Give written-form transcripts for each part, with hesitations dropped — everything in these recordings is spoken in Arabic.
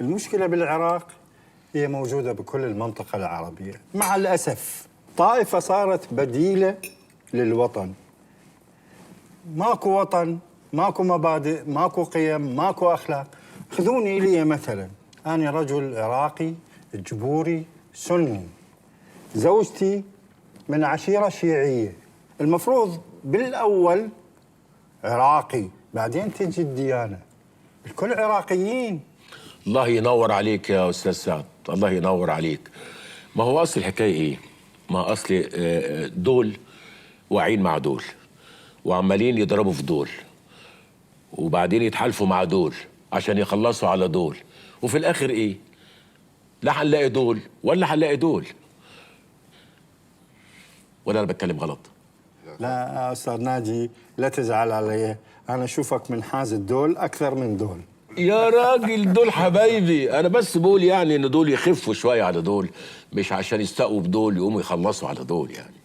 المشكلة بالعراق هي موجودة بكل المنطقة العربية، مع الأسف طائفة صارت بديلة للوطن. ماكو وطن، ماكو مبادئ، ماكو قيم، ماكو أخلاق. خذوني إلي مثلا، أنا رجل عراقي جبوري سني، زوجتي من عشيرة شيعية، المفروض بالأول عراقي بعدين تجي الديانة. الكل عراقيين. الله ينور عليك يا أستاذ سعد، الله ينور عليك. ما هو أصل الحكاية إيه؟ ما أصل دول واعين مع دول وعمالين يضربوا في دول وبعدين يتحالفوا مع دول عشان يخلصوا على دول، وفي الآخر إيه؟ لا هنلاقي دول ولا هنلاقي دول. ولا أنا بتكلم غلط؟ لا أستاذ ناجي، لا تزعل علي، أنا أشوفك من حاز الدول أكثر من دول. يا راجل دول حبايبي، انا بس بقول يعني ان دول يخفوا شويه على دول، مش عشان يستقوا بدول يقوموا يخلصوا على دول يعني.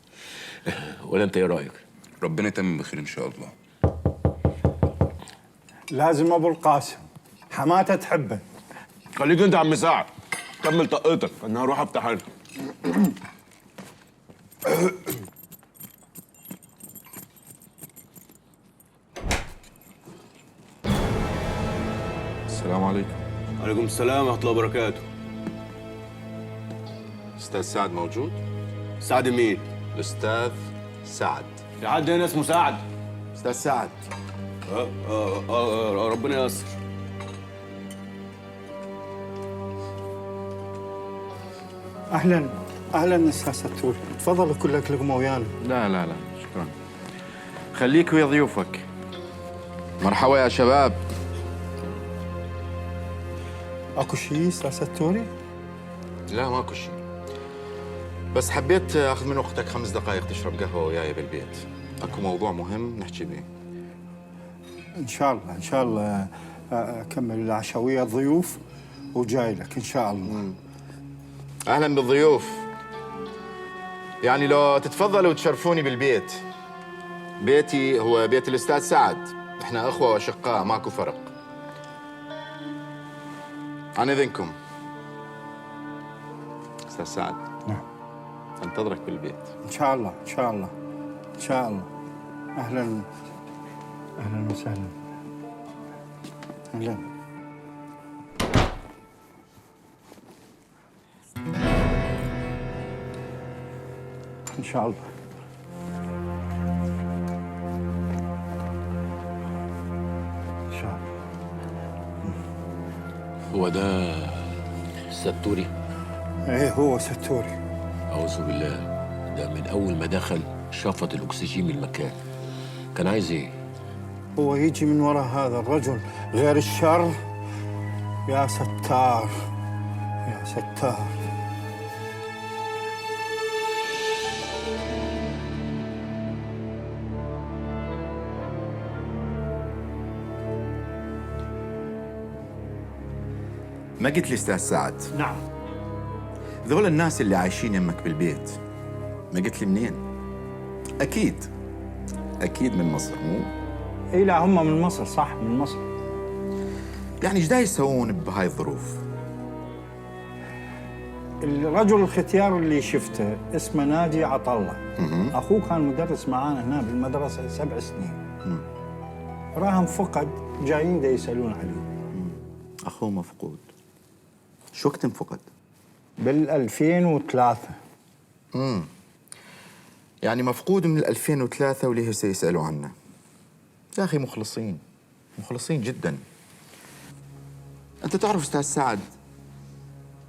ولا انت ايه رايك؟ ربنا يتمم بخير ان شاء الله. لازم أبو القاسم حماته تحبه. خليك انت يا عم سعد كمل طاقتك، انا هروح افتح انا. السلام عليكم. وعليكم السلام ورحمه الله وبركاته. أستاذ سعد موجود؟ سعد مين؟ الأستاذ سعد. في حد هنا اسمه سعد؟ أستاذ سعد. ربنا ييسر. أهلا أهلا أستاذ ستوري، تفضل كلك لقمة ويانا. لا شكرا. خليك ويا ضيوفك. مرحبا يا شباب. أكو شيء أستاذ ستوري؟ لا ماكو شيء، بس حبيت أخذ من وقتك 5 دقائق تشرب قهوة وياي بالبيت. أكو موضوع مهم نحكي بيه. إن شاء الله إن شاء الله. أكمل العشوية الضيوف وجاي لك إن شاء الله. أهلا بالضيوف. يعني لو تتفضلوا وتشرفوني بالبيت. بيتي هو بيت الأستاذ سعد، إحنا أخوة وأشقاء ماكو فرق. عن إذنكم. أستاذ سعد. نعم. أنتظرك بالبيت. إن شاء الله إن شاء الله إن شاء الله. أهلا أهلا وسهلا. أهلا. إن شاء الله. إن شاء الله. هو ده ستوري؟ إيه هو ستوري. أعوذ بالله، ده من أول ما دخل شفط الأكسجين من المكان. كان عايز إيه؟ هو يجي من وراء هذا الرجل غير الشر. يا ستار يا ستار. ما قلت لي أستاذ سعد، نعم. ذول الناس اللي عايشين يمك بالبيت ما قلت لي منين؟ أكيد من مصر مو؟ اي لا، هم من مصر، صح من مصر. يعني ايش دا يسوون بهاي الظروف؟ الرجل الختيار اللي شفته اسمه ناجي عطله. اخوه كان مدرس معانا هنا بالمدرسه 7 سنين. راهم فقد، جايين دا يسالون عليه. أخوه مفقود. شو وقت انفقد؟ بال 2003. يعني مفقود من 2003 وليه هسه يسألوا عنه. يا أخي مخلصين جدا. أنت تعرف أستاذ سعد،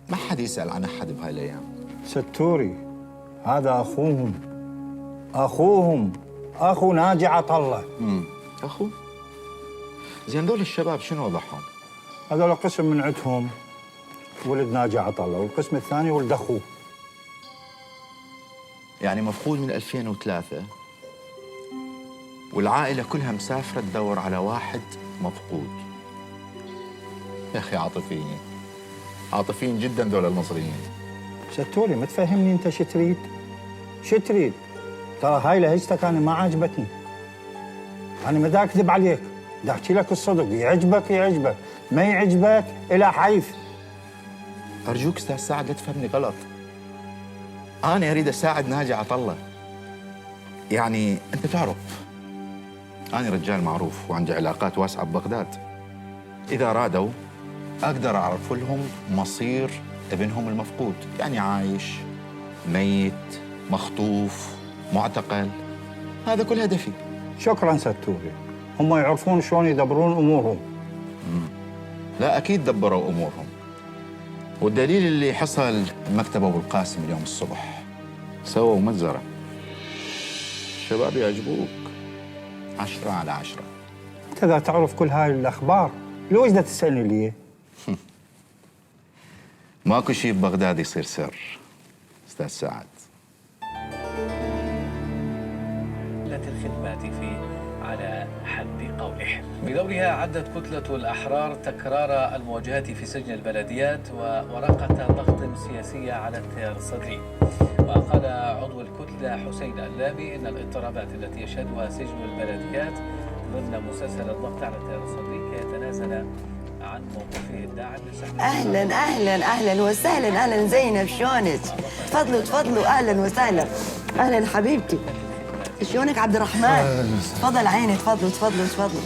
ما حد يسأل عن أحد بهاي الأيام. ستوري، هذا أخوهم أخو ناجي عطله. أخو؟ زين دول الشباب شنو وضعهم؟ هذول قسم من عندهم ولد ناجي عطله، والقسم الثاني ولد أخوه. يعني مفقود من 2003 والعائلة كلها مسافرة تدور على واحد مفقود. يا أخي عاطفيين جدا دول المصريين. ستوري، ما تفهمني أنت شو تريد؟ ترى هاي لهجتك أنا ما عجبتني. أنا ما دا أكذب عليك، دا أحكي لك الصدق. يعجبك ما يعجبك إلى حيث أرجوك أستاذ سعد لا تفهمني غلط. أنا أريد أساعد ناجي عطلة. يعني أنت تعرف أنا رجال معروف وعندي علاقات واسعة ببغداد. إذا أرادوا أقدر أعرف لهم مصير ابنهم المفقود، يعني عايش، ميت، مخطوف، معتقل. هذا كل هدفي. شكرا ستوري، هم يعرفون شلون يدبرون امورهم. لا أكيد دبروا أمورهم، والدليل اللي حصل مكتب أبو القاسم اليوم الصبح. سووا مجزرة. الشباب يعجبوك 10/10. انت اذا تعرف كل هاي الاخبار ليش بدك تسالني ليه؟ ماكو شيء ببغداد يصير سر أستاذ سعد. الخدمات في على حد قوله. بدورها عدت كتلة الأحرار تكرار المواجهات في سجن البلديات وورقة ضغط سياسية على التيار الصدري. وقال عضو الكتلة حسين اللامي إن الاضطرابات التي يشهدها سجن البلديات ضمن مسلسل الضغط على التيار الصدري كي يتنازل عن موقفه الداعم لسحب. اهلا اهلا اهلا وسهلا. اهلا زينب، شلونك؟ تفضلوا تفضلوا. اهلا وسهلا. اهلا حبيبتي، شلونك عبد الرحمن؟ تفضل عيني، تفضلوا تفضلوا تفضلوا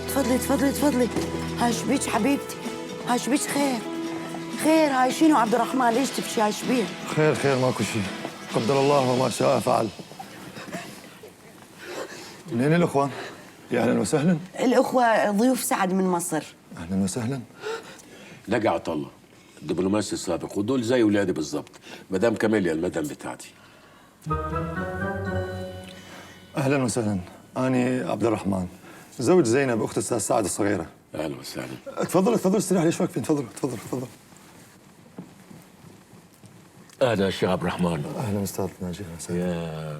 تفضلي تفضلي تفضلي. هاش بيك حبيبتي، هاش بيك خير خير. هاي شنو عبد الرحمن؟ ليش تبكي؟ هاش بيه؟ خير خير ماكو شيء، قدر الله وما شاء فعل. منين الاخوان؟ يا اهلا وسهلا. الاخوه ضيوف سعد من مصر. اهلا وسهلا. نجا عطله الدبلوماسي السابق، ودول زي ولادي بالظبط. مدام كاميليا المدام بتاعتي. اهلا وسهلا. اني عبد الرحمن، زوج زينب اخت استاذ سعد الصغيره. اهلا وسهلا. تفضل تفضل استريح، ليش واقفين؟ تفضل تفضل تفضل. اهلا شيخ عبد الرحمن. اهلا استاذ ناجي. يا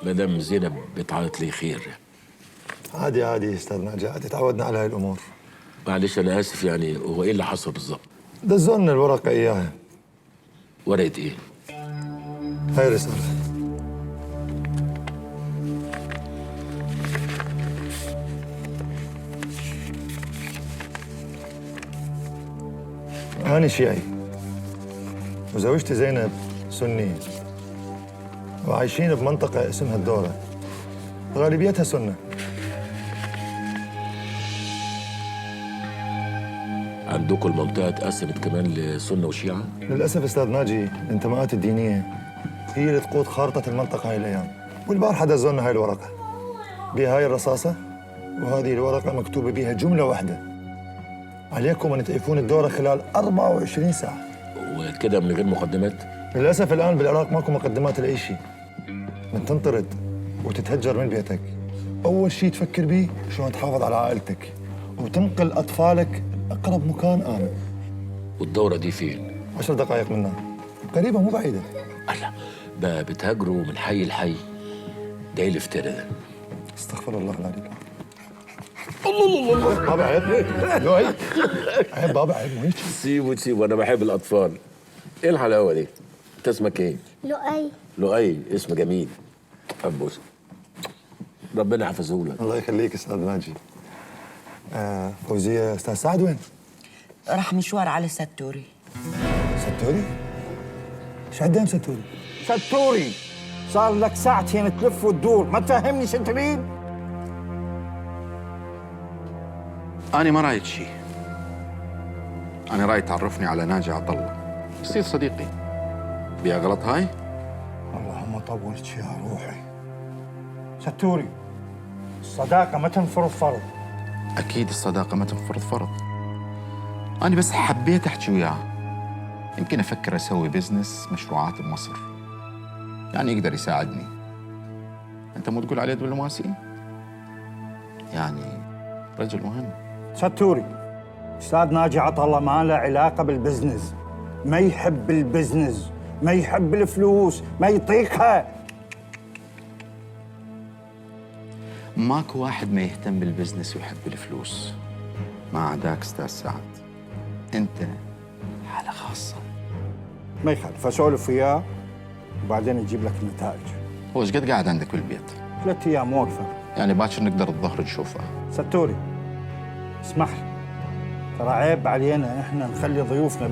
مدام زينب بتعيط لي خير. عادي عادي استاذ ناجي، عادي، تعودنا على هاي الامور. معلش انا اسف، يعني هو ايه اللي حصل بالظبط؟ دزونا الورقه اياها. ورقه ايه؟ هاي رساله. أنا شيعي وزوجتي زينب سنية، وعايشين بمنطقة اسمها الدورة، غالبيتها سنة. عندكم المنطقة اتقسمت كمان لسنة وشيعة؟ للأسف أستاذ ناجي الانتماءات الدينية هي اللي تقود خارطة المنطقة هاي الأيام. والبارحة دزونا هاي الورقة بهاي الرصاصة، وهذه الورقة مكتوبة بها جملة واحدة: عليكم أن تقفون الدورة خلال 24 ساعة. وكده من غير مقدمات؟ للأسف الآن بالعراق ماكو مقدمات لأي شيء. من تنطرد وتتهجر من بيتك، أول شيء تفكر بيه شلون تحافظ على عائلتك وتنقل أطفالك أقرب مكان آمن. والدورة دي فين؟ 10 دقائق منا، قريبة مو بعيدة. الله، بقى بتهاجروا من حي لحي؟ ده ايه الافتراء ده؟ استغفر الله العظيم. الله الله الله. بابا عيب، لو عيب عيب بابا، عيب وهيك. سيبوا، انا بحب الاطفال. ايه الحلاوه دي؟ انت اسمك ايه؟ لؤي. لؤي، اسم جميل. ابوس، ربنا يحفظه لك. الله يخليك استاذ ناجي. فوزية، استاذ سعد وين؟ راح مشوار على ستوري. ستوري؟ ايش عدام ستوري؟ ستوري، صار لك ساعتين تلف وتدور، ما تفهمني شو تريد؟ أنا ما رايد شيء. أنا رايد تعرفني على ناجي عطلة، يصير صديقي. بيها غلط هاي؟ اللهم طولت يا روحي. ستوري، الصداقة ما تنفرض فرض. أكيد الصداقة ما تنفرض فرض. أنا بس حبيت أحكي وياه، يمكن أفكر أسوي بزنس مشروعات بمصر، يعني يقدر يساعدني. أنت مو تقول عليه دبلوماسي؟ يعني رجل مهم. ستوري، استاذ ناجي عطله ما له علاقة بالبزنس، ما يحب البزنس، ما يحب الفلوس، ما يطيقها. ماكو واحد ما يهتم بالبزنس ويحب الفلوس، ما عداك استاذ سعد. انت حالة خاصة. ما يخالف، اسولف وياه وبعدين يجيب لك النتائج. هو ايش قد قاعد عندك بالبيت؟ 3 أيام واقفة. يعني باكر نقدر الظهر نشوفه. ستوري، اسمح لي، ترى عيب علينا احنا نخلي ضيوفنا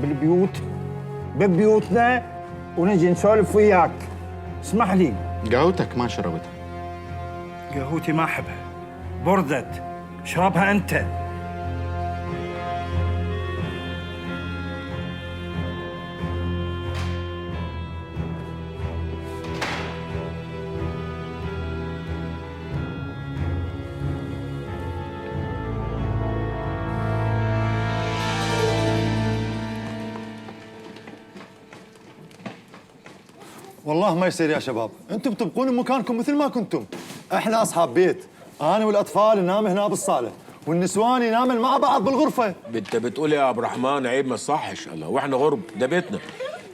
ببيوتنا ونجي نسولف وياك. اسمح لي. قهوتك ما شربتها. قهوتي ما احبها، بردت، اشربها انت. والله ما يصير يا شباب، انتم بتبقون بمكانكم مثل ما كنتم. احنا اصحاب بيت، انا والاطفال ننام هنا بالصاله والنسوان ينامن مع بعض بالغرفه. انت بتقول يا عبد الرحمن عيب ما صحش. الله، واحنا غرب؟ ده بيتنا.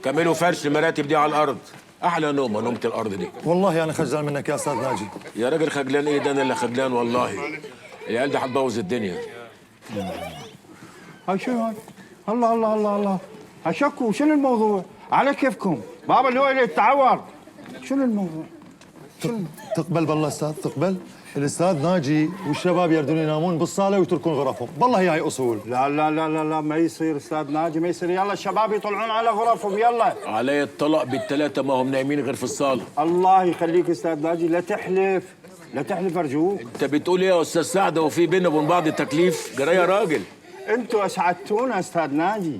كملوا فرش المراتب دي على الارض. احلى نومه الارض دي. والله انا خجلان منك يا استاذ ناجي. يا راجل خجلان ايه؟ ده انا اللي خجلان والله. العيال دي هتبوظ الدنيا. هاي شو هاي؟ الله الله الله الله، هشكوا شنو الموضوع؟ على كيفكم، بابا اللي هو اللي يتعور. شنو الموضوع؟ تقبل بالله استاذ، تقبل؟ الاستاذ ناجي والشباب يردون ينامون بالصاله ويتركون غرفهم، بالله هي اصول. لا لا لا لا لا، ما يصير استاذ ناجي، ما يصير. يلا الشباب يطلعون على غرفهم، يلا. علي الطلاق بالثلاثه، ما هم نايمين غير في الصاله. الله يخليك استاذ ناجي، لا تحلف، لا تحلف ارجوك. انت بتقول ايه يا استاذ سعد؟ وفي بيننا وبين بعض تكليف؟ جرى يا راجل. انتوا اسعدتونا استاذ ناجي،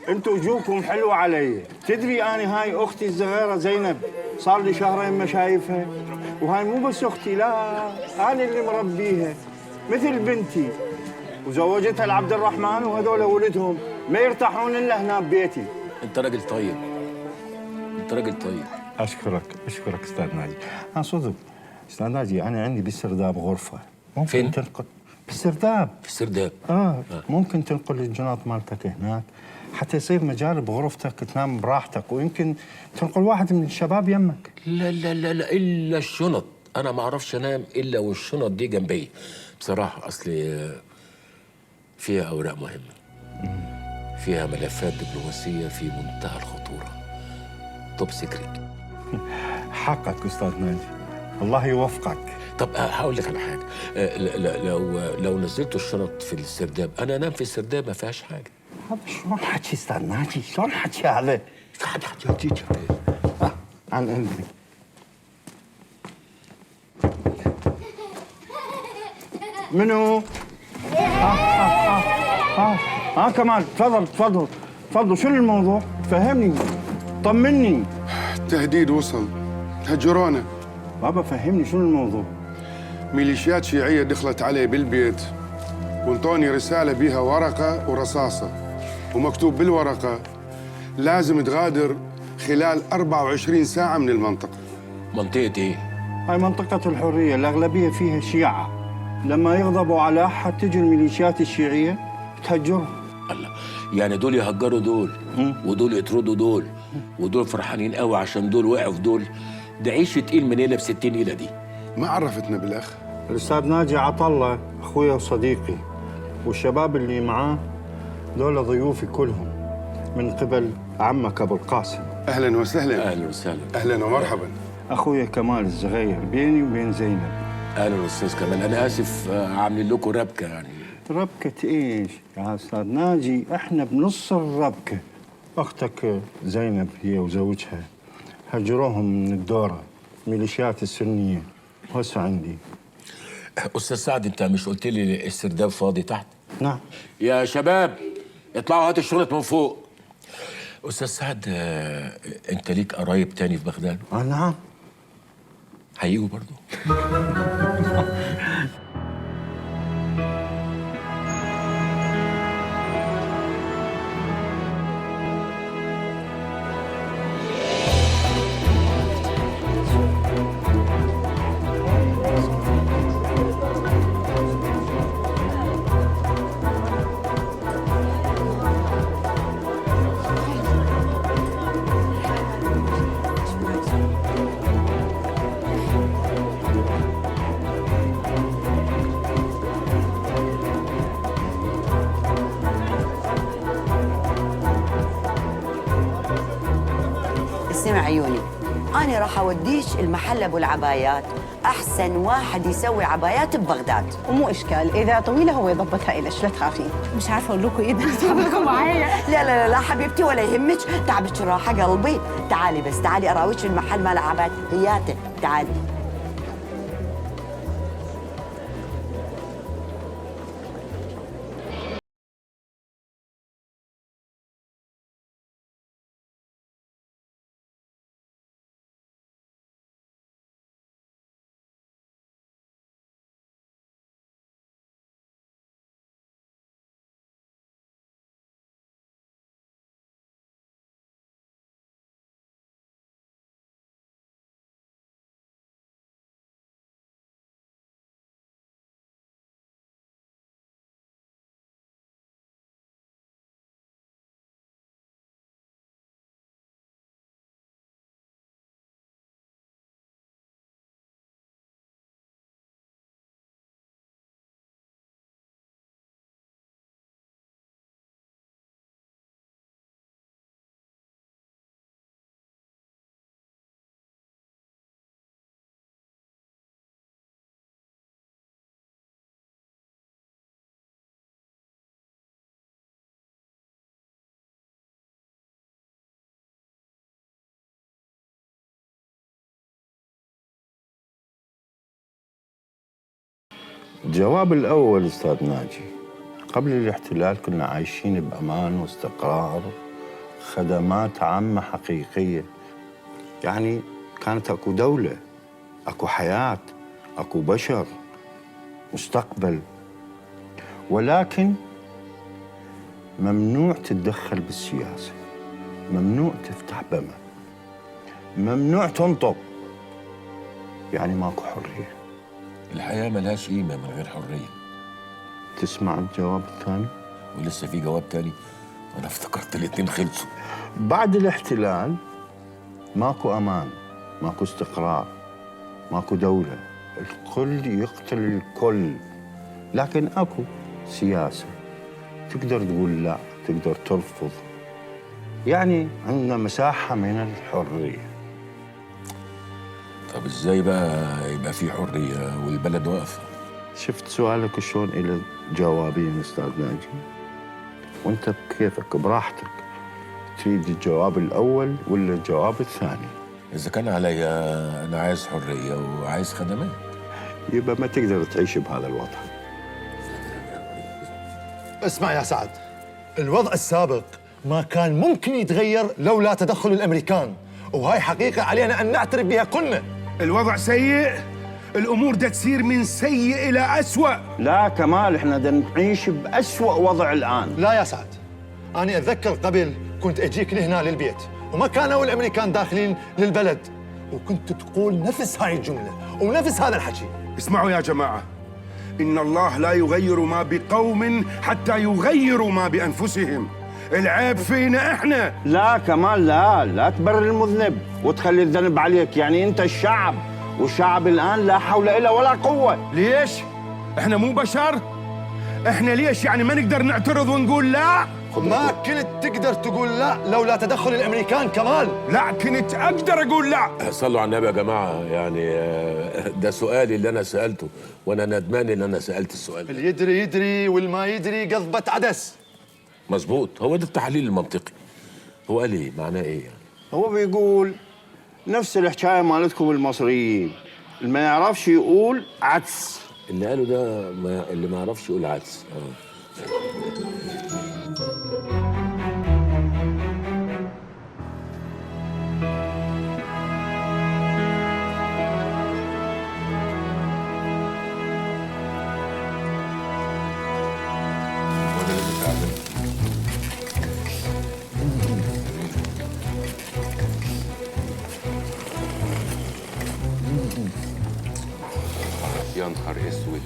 انتوا وجوهكم حلوه علي. تدري انا هاي اختي الصغيره زينب صار لي شهرين ما شايفها، وهاي مو بس اختي، لا انا اللي مربيها مثل بنتي، وزوجتها لعبد الرحمن وهذول ولدهم ما يرتاحون الا هنا ببيتي. انت راجل طيب، انت راجل طيب. اشكرك استاذ ناجي. انا صدق استاذ ناجي، انا عندي بالسرداب غرفه، ممكن فين؟ تنقل بالسرداب. في السرداب؟ ممكن تنقل الجناط مالتك هناك حتى يصير مجال بغرفتك تنام براحتك، ويمكن تنقل واحد من الشباب يمك. لا لا لا لا، الا الشنط. انا ما اعرفش انام الا والشنط دي جنبي بصراحه. اصلي فيها اوراق مهمه، فيها ملفات دبلوماسيه في منتهى الخطوره، توب سيكريت. حقك استاذ ناجي، الله يوفقك. طب هقول لك على حاجه. لو نزلت الشنط في السرداب، انا انام في السرداب ما فيهاش حاجه. هذا شلون حكي استاذ ناجي؟ شلون حكي هذا؟ حكي عن قلبي. منو؟ كمال، تفضل. شنو الموضوع؟ فهمني، طمني. التهديد وصل، هجرونا. بابا فهمني شنو الموضوع؟ ميليشيات شيعية دخلت علي بالبيت وانطوني رسالة بيها ورقة ورصاصة، ومكتوب بالورقة لازم تغادر خلال 24 ساعة من المنطقة. منطقة ايه؟ هاي منطقة الحرية، الأغلبية فيها شيعة. لما يغضبوا على أحد تجي الميليشيات الشيعية تهجرهم. الله، يعني دول يهجروا دول ودول يطردوا دول ودول فرحانين قوي عشان دول وقعوا في دول. ده عيش تقيل من هنا ب60 ليلة دي. ما عرفتنا بالأخ. الأستاذ ناجي عطلة أخويا وصديقي، والشباب اللي معاه دول ضيوفي كلهم من قبل عمك أبو القاسم. أهلاً وسهلاً. أهلا وسهلا. أهلاً ومرحباً. أخويا كمال الصغير بيني وبين زينب. أهلا أستاذ كمال، أنا آسف عاملين لكم ربكة يعني. ربكة إيش يا أستاذ ناجي؟ إحنا بنص الربكة. أختك زينب هي وزوجها هجروهم من الدورة، ميليشيات السنية، وهسه عندي. أستاذ سعد، أنت مش قلت لي السرداب فاضي تحت؟ نعم. يا شباب اطلعوا هاتوا الشنط من فوق. أستاذ سعد، أنت ليك قرايب تاني في بغداد؟ نعم. هيجوا برضو؟ اسمع عيوني، أنا راح أوديش المحل أبو العبايات، أحسن واحد يسوي عبايات ببغداد. ومو اشكال، اذا طويله هو يضبطها الش، لا تخافين. مش عارفه اقول لكم ايه ده، صعبكم معايا. لا لا لا حبيبتي ولا يهمك، تعبك راحة قلبي. تعالي بس تعالي أراويك المحل مال عبايات هياته، تعالي. الجواب الأول أستاذ ناجي، قبل الاحتلال كنا عايشين بأمان واستقرار، خدمات عامة حقيقية، يعني كانت أكو دولة، أكو حياة، أكو بشر، مستقبل. ولكن ممنوع تتدخل بالسياسة، ممنوع تفتح بما، ممنوع تنطق، يعني ماكو حرية. الحياة ملهاش قيمة من غير حرية. تسمع الجواب الثاني؟ ولسه في جواب تاني؟ أنا افتكرت الاتنين خلصوا. بعد الاحتلال ماكو أمان، ماكو استقرار، ماكو دولة، الكل يقتل الكل، لكن أكو سياسة، تقدر تقول لا، تقدر ترفض، يعني عندنا مساحة من الحرية. طب ازاي بقى يبقى في حرية والبلد واقفة؟ شفت سؤالك شلون إلى جوابين أستاذ ناجي؟ وأنت بكيفك براحتك، تريد الجواب الأول ولا الجواب الثاني؟ إذا كان عليا أنا عايز حرية وعايز خدمات. يبقى ما تقدر تعيش بهذا الوضع. اسمع يا سعد، الوضع السابق ما كان ممكن يتغير لولا تدخل الأمريكان، وهاي حقيقة علينا أن نعترف بها كلنا. الوضع سيء، الأمور دا تصير من سيء إلى أسوأ. لا كمال، احنا دا نعيش بأسوأ وضع الآن. لا يا سعد، أنا أتذكر قبل كنت أجيك لهنا للبيت وما كانوا الأمريكان داخلين للبلد، وكنت تقول نفس هاي الجملة ونفس هذا الحكي. اسمعوا يا جماعة، إن الله لا يغير ما بقوم حتى يغيروا ما بأنفسهم. العيب فينا إحنا. لا كمال، لا تبرر المذنب وتخلي الذنب عليك، يعني أنت الشعب، والشعب الآن لا حول إلا ولا قوة. ليش؟ إحنا مو بشر؟ إحنا ليش يعني ما نقدر نعترض ونقول لا؟ ما كنت تقدر تقول لا لولا تدخل الأمريكان كمال. لا كنت أقدر أقول لا. صلوا على النبي يا جماعة، يعني ده سؤالي اللي أنا سألته، وأنا ندمان إن أنا سألت السؤال. اللي يدري يدري والما يدري قضبة عدس. مظبوط، هو ده التحليل المنطقي. هو قال إيه؟ معناه إيه يعني؟ هو بيقول نفس الحكاية مالتكم المصريين، اللي ما يعرفش يقول عدس. اللي قاله ده اللي ما يعرفش يقول عدس. يا نهار اسود،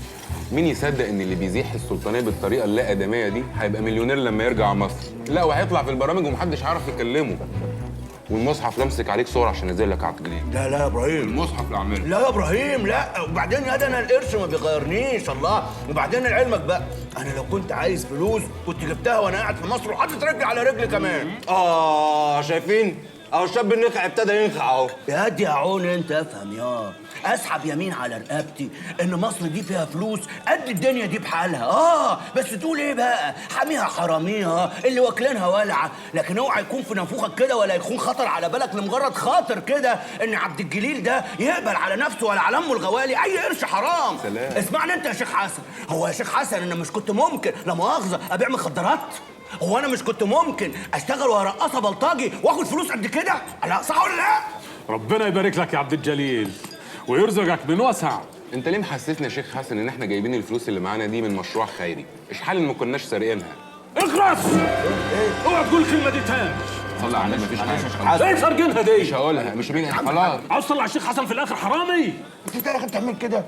مين يصدق ان اللي بيزيح السلطانيه بالطريقه اللا ادميه دي هيبقى مليونير لما يرجع مصر؟ لا، وهيطلع في البرامج ومحدش هيعرف يكلمه. والمصحف لمسك عليك صور عشان انزلك على التجديد. لا يا ابراهيم، المصحف اللي عامله. لا يا ابراهيم لا، وبعدين يا ده انا القرش ما بيغيرنيش الله. وبعدين لعلمك بقى، انا لو كنت عايز فلوس كنت جبتها وانا قاعد في مصر وحاطط رجلي على رجلي كمان. شايفين؟ اهو الشاب النخع ابتدى ينخع اهو. يا دي يا عون انت افهم يا اسحب يمين على رقبتي ان مصر دي فيها فلوس قد الدنيا دي بحالها. بس تقول ايه بقى؟ حاميها حراميها اللي واكلينها ولعه، لكن اوعى يكون في نافوخك كده ولا يكون خطر على بالك لمجرد خاطر كده ان عبد الجليل ده يقبل على نفسه ولا على امه الغوالي اي قرش حرام. سلام. اسمعني انت يا شيخ حسن، هو يا شيخ حسن انا مش كنت ممكن لا مؤاخذه ابيع مخدرات؟ هو انا مش كنت ممكن اشتغل وارقصها بلطجي واخد فلوس قد كده؟ لا صح ولا لا؟ ربنا يبارك لك يا عبد الجليل ويرزقك من وسع. انت ليه محسسنا يا شيخ حسن ان احنا جايبين الفلوس اللي معانا دي من مشروع خيري؟ اشحال ان ما كناش سارقينها. اخرس! اوعى تقول الكلمه دي تاني. صلي على النبي. مفيش حاجه. ايه سارقينها دي؟ مش هقولها، مش مين خلاص. عاوز تطلع الشيخ حسن في الاخر حرامي؟ انت يا اخي بتعمل كده؟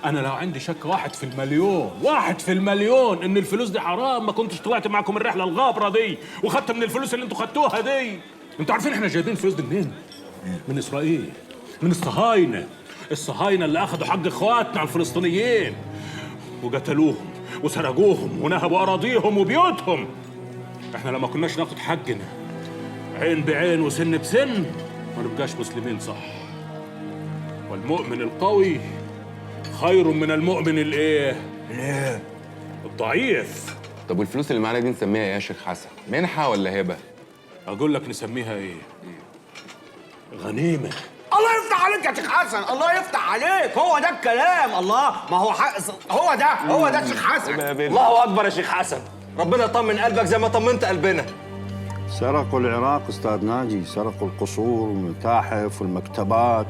انا لو عندي شك 1 في المليون 1 في المليون ان الفلوس دي حرام ما كنتش طلعت معاكم الرحله الغابره دي وخدت من الفلوس اللي انتوا خدتوها دي. انتوا عارفين احنا جايبين الفلوس دي منين؟ من اسرائيل، من الصهاينه اللي اخذوا حق اخواتنا الفلسطينيين وقتلوهم وسرقوهم ونهبوا اراضيهم وبيوتهم. احنا لما كناش ناخد حقنا عين بعين وسن بسن ما نبقاش مسلمين صح. والمؤمن القوي خير من المؤمن الايه؟ ليه؟ الضعيف. طب والفلوس اللي معانا دي نسميها ايه يا شيخ حسن؟ منحه ولا هبه؟ اقول لك نسميها ايه؟ غنيمه. الله يفتح عليك يا شيخ حسن، الله يفتح عليك، هو ده الكلام. الله ما هو هو ده الشيخ حسن. الله اكبر يا شيخ حسن، ربنا يطمن قلبك زي ما طمنت قلبنا. سرقوا العراق استاذ ناجي، سرقوا القصور والمتاحف والمكتبات.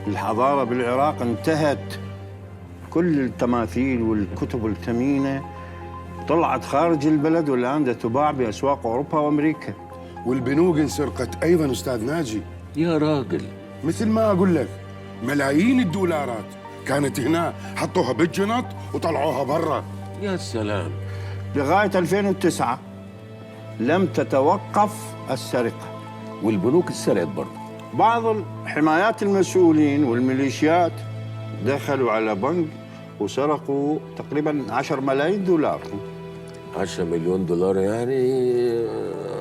الحضاره بالعراق انتهت، كل التماثيل والكتب الثمينه طلعت خارج البلد والان ده تباع باسواق اوروبا وامريكا. والبنوك انسرقت ايضا استاذ ناجي. يا راجل مثل ما اقول لك ملايين الدولارات كانت هنا، حطوها بالجنط وطلعوها برا. يا سلام. لغايه 2009 لم تتوقف السرقه. والبنوك اتسرقت برضه. بعض حمايات المسؤولين والميليشيات دخلوا على بنك وسرقوا تقريبا 10 ملايين دولار. 10 مليون دولار يعني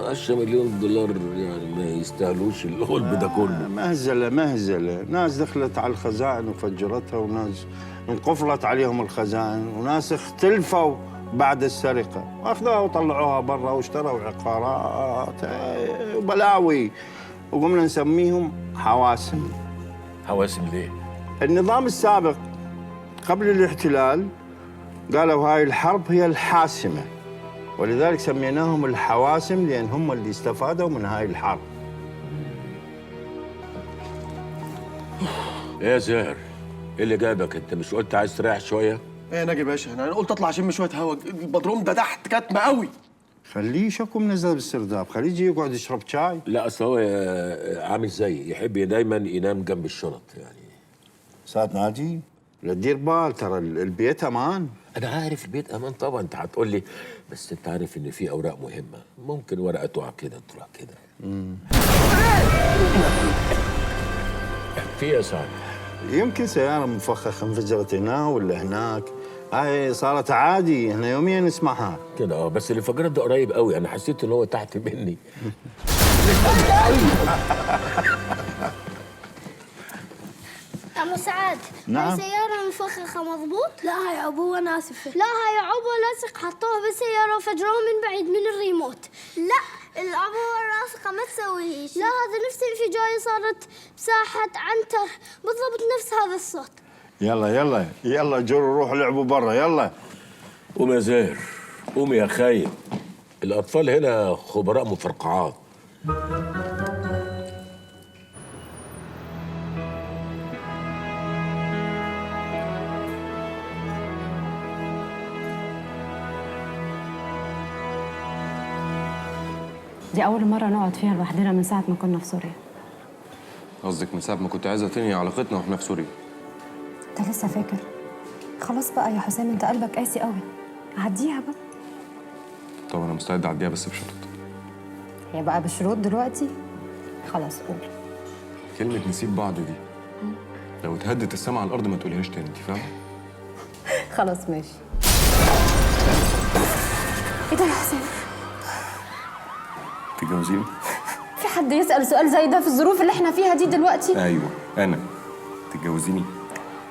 10 مليون دولار يعني ما يستاهلوش الغلب ده كله. مهزله، ناس دخلت على الخزائن وفجرتها، وناس انقفلت عليهم الخزائن، وناس اختلفوا بعد السرقه، اخذوها وطلعوها برا واشتروا عقارات وبلاوي، وقمنا نسميهم حواسم. حواسم ليه؟ النظام السابق قبل الاحتلال قالوا هاي الحرب هي الحاسمة، ولذلك سميناهم الحواسم لأن هم اللي استفادوا من هاي الحرب. يا زاهر ايه اللي جابك؟ انت مش قلت عايز تريح شويه؟ ايه يا ناجي باشا، انا قلت اطلع اشم شويه هوا، البدروم ده تحت كتمه قوي. خليه شكو منزل بالسرداب، خليه يجي يقعد يشرب شاي. لا اصل هو عامل زيي، يحب دايما ينام جنب الشنط يعني. استاذ ناجي لا تدير بال، ترى البيت امان. انا عارف البيت امان طبعا، انت هتقول لي بس انت عارف ان في اوراق مهمه، ممكن ورقه تقع كده تروح كده. في يا سعد؟ يمكن سياره مفخخه انفجرت هنا ولا هناك، هاي صارت عادي، احنا يوميا نسمعها كده. بس اللي فجرت ده قريب قوي، انا حسيت ان هو تحت مني. أبو سعد، نعم. هاي سيارة مفخخة مضبوط؟ لا هاي عبوة ناسفة. لا هاي عبوة لاصق حطوها بالسيارة وفجروها من بعيد من الريموت. لا العبوة اللاصقة ما تسويهش. لا هذا نفس الانفجارية صارت بساحة عنتر، بالضبط نفس هذا الصوت. يلا جروا روحوا لعبوا برا، يلا. قوم يا زاهر، قوم يا خايب. الاطفال هنا خبراء مفرقعات. دي أول مرة نقعد فيها لوحدنا من ساعة ما كنا في سوريا. قصدك من ساعة ما كنت عايزة تنهي علاقتنا واحنا في سوريا؟ أنت لسه فاكر؟ خلاص بقى يا حسام، أنت قلبك قاسي قوي، عديها بقى. طب أنا مستعد أعديها بس بشرط. هي بقى بشروط دلوقتي؟ خلاص قول. كلمة نسيب بعض دي لو اتهدت السما على الأرض ما تقوليهاش تاني، أنت فاهمة؟ خلاص ماشي. إيه ده يا حسام؟ تتجوزيني؟ في حد يسأل سؤال زي ده في الظروف اللي احنا فيها دي دلوقتي؟ ايوه انا. تتجوزيني؟